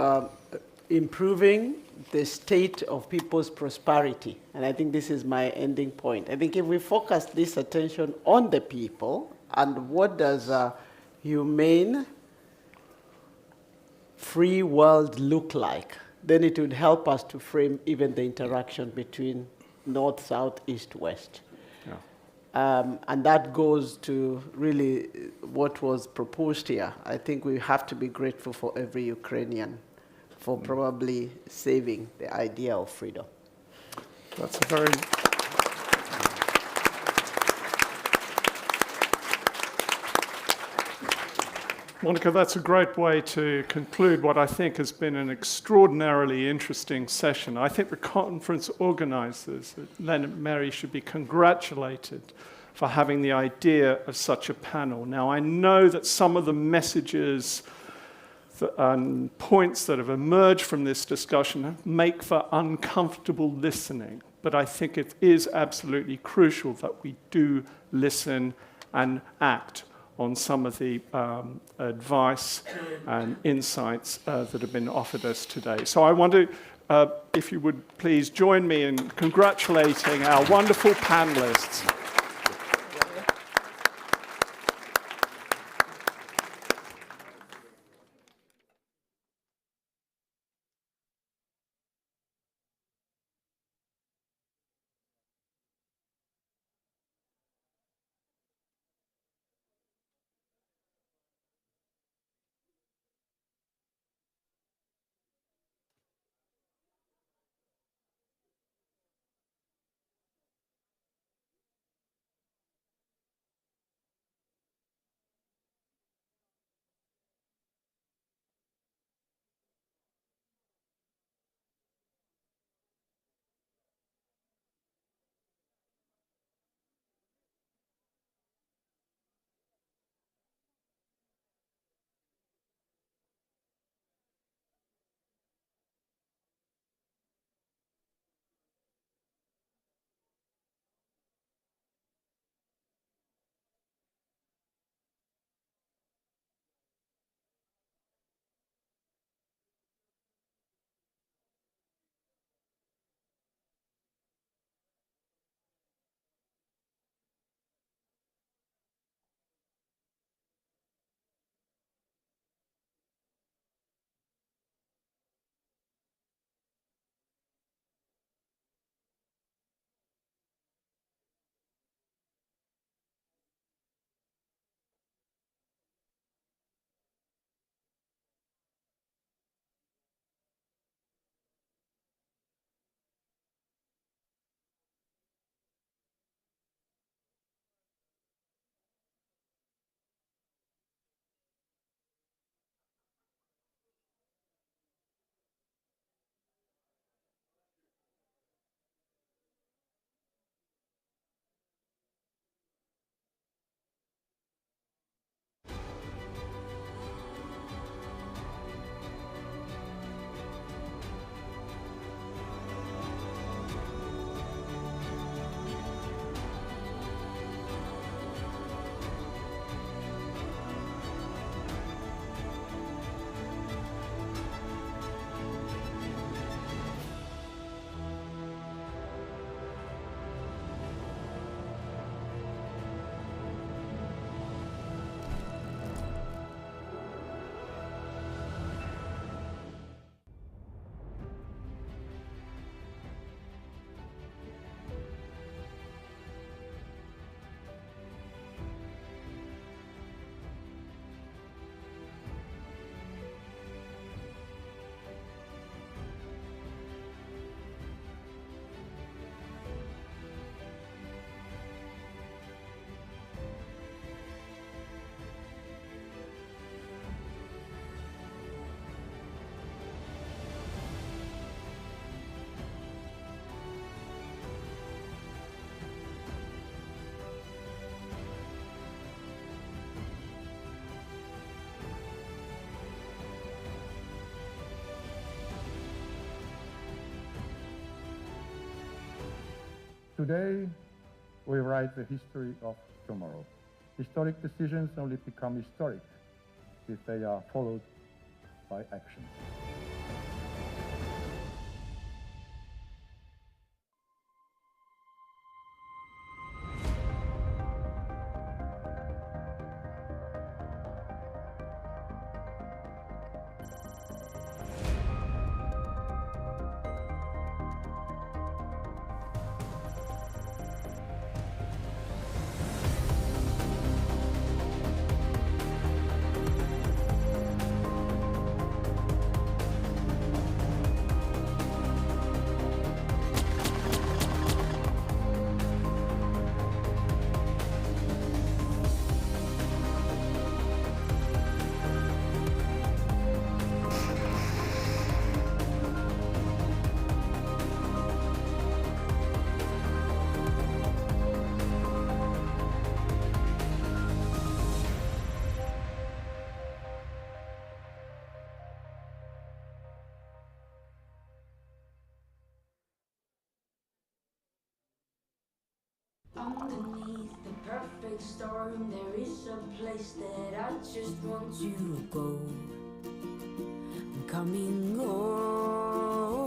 improving the state of people's prosperity, and I think this is my ending point. I think if we focus this attention on the people and what does a humane, free world look like, then it would help us to frame even the interaction between north, south, east, west. And that goes to really what was proposed here. I think we have to be grateful for every Ukrainian for probably saving the idea of freedom. That's a very... Monica, that's a great way to conclude what I think has been an extraordinarily interesting session. I think the conference organizers, Len and Mary, should be congratulated for having the idea of such a panel. Now, I know that some of the messages and points that have emerged from this discussion make for uncomfortable listening, but I think it is absolutely crucial that we do listen and act on some of the advice and insights that have been offered us today. So I want to, if you would please join me in congratulating our wonderful panelists. Today, we write the history of tomorrow. Historic decisions only become historic if they are followed by action. Underneath the perfect storm, there is a place that I just want to go. I'm coming home.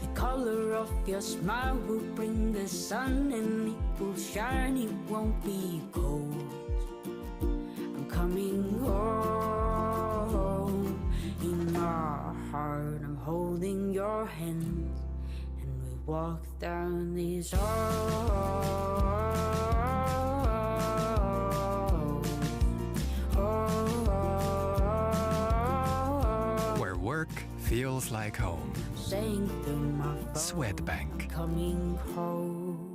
The color of your smile will bring the sun, and it will shine, it won't be cold. I'm coming home. In my heart, I'm holding your hand. Walk down these halls, where work feels like home. saying through my phone, Swedbank. coming home.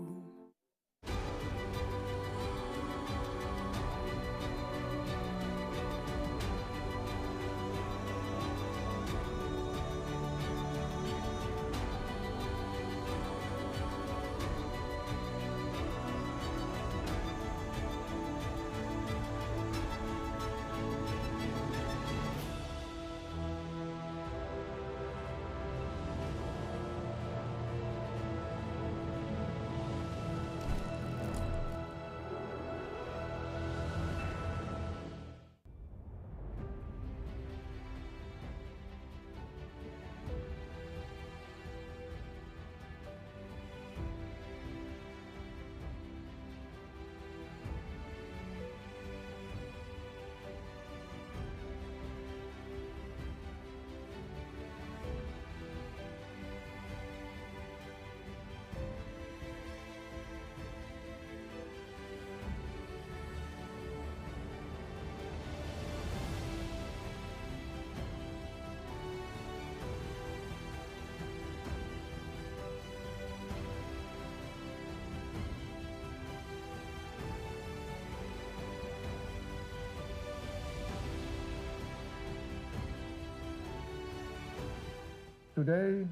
Today,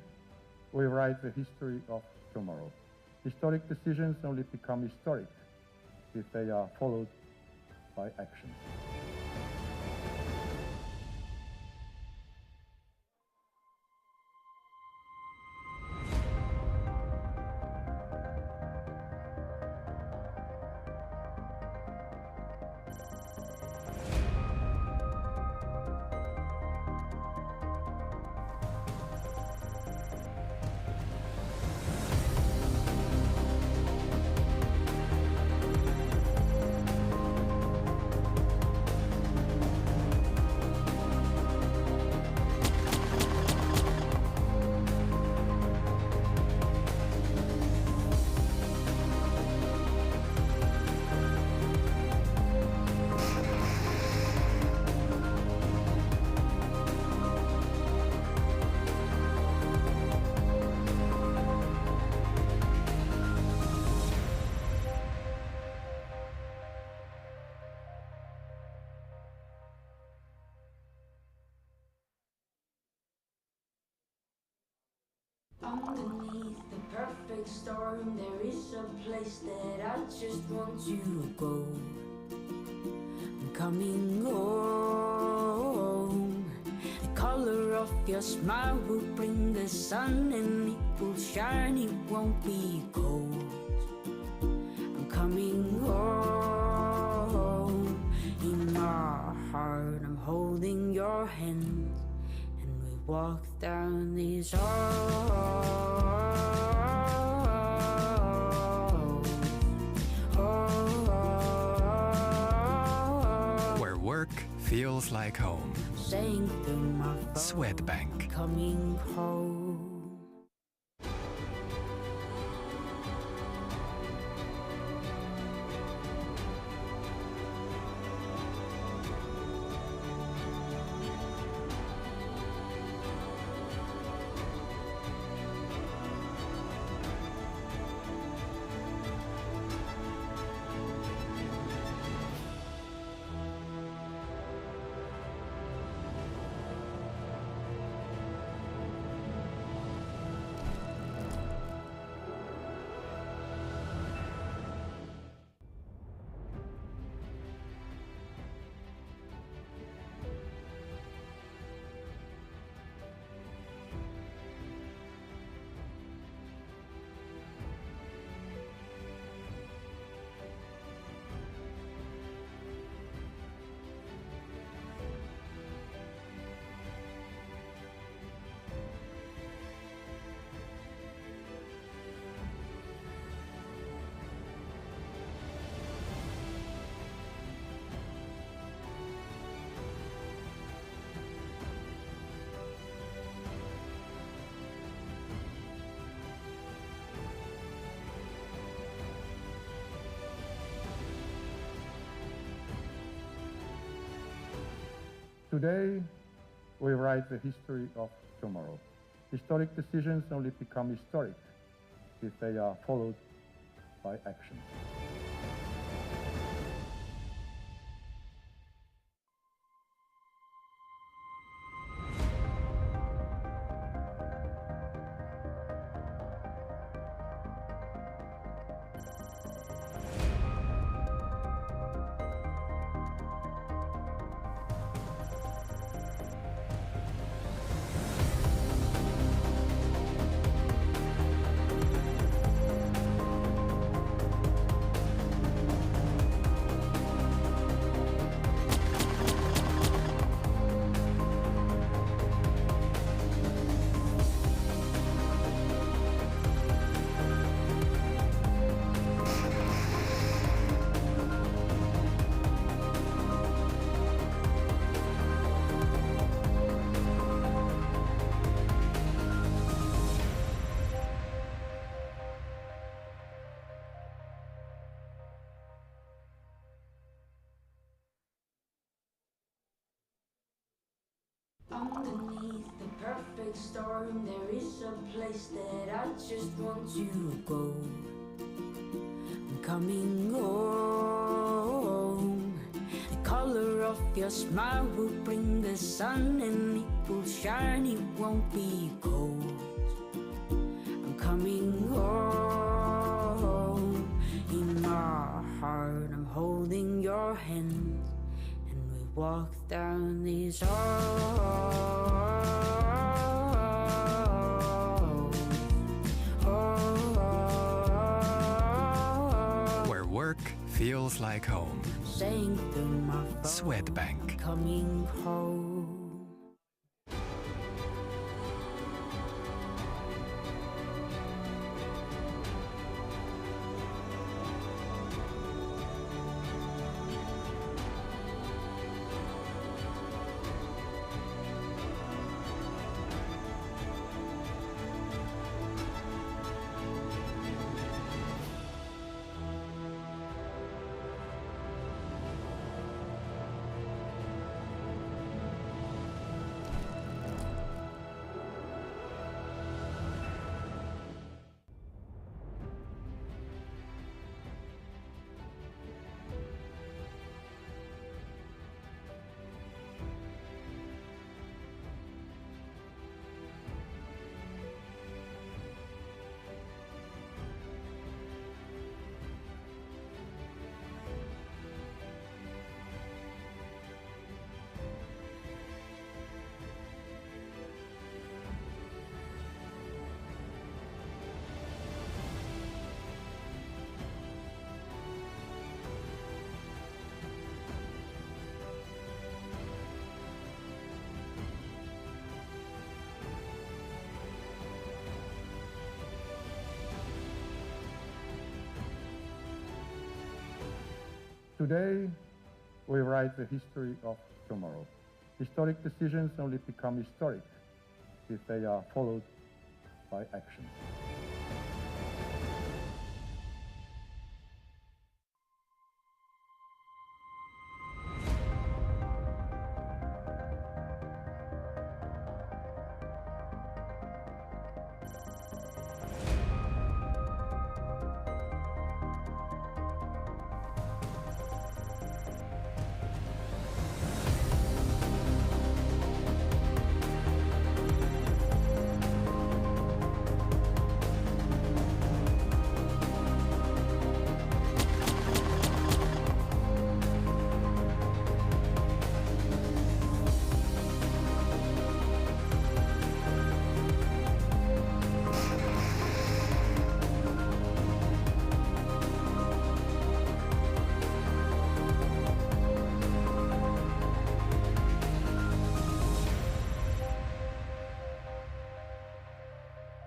we write the history of tomorrow. Historic decisions only become historic if they are followed by action. Underneath the perfect storm, there is a place that I just want to go. I'm coming home. The color of your smile will bring the sun, and it will shine, it won't be cold. I'm coming home. In my heart I'm holding your hand, and we walk down these Where work feels like home. saying through my phone, Swedbank. coming home. Today, we write the history of tomorrow. Historic decisions only become historic if they are followed by action. Underneath the perfect storm, there is a place that I just want to go. I'm coming home. The color of your smile will bring the sun, and it will shine, it won't be cold. I'm coming home. In my heart I'm holding your hand, and we walk down these Where work feels like home. saying through my phone, Swedbank. coming home. Today, we write the history of tomorrow. Historic decisions only become historic if they are followed by action.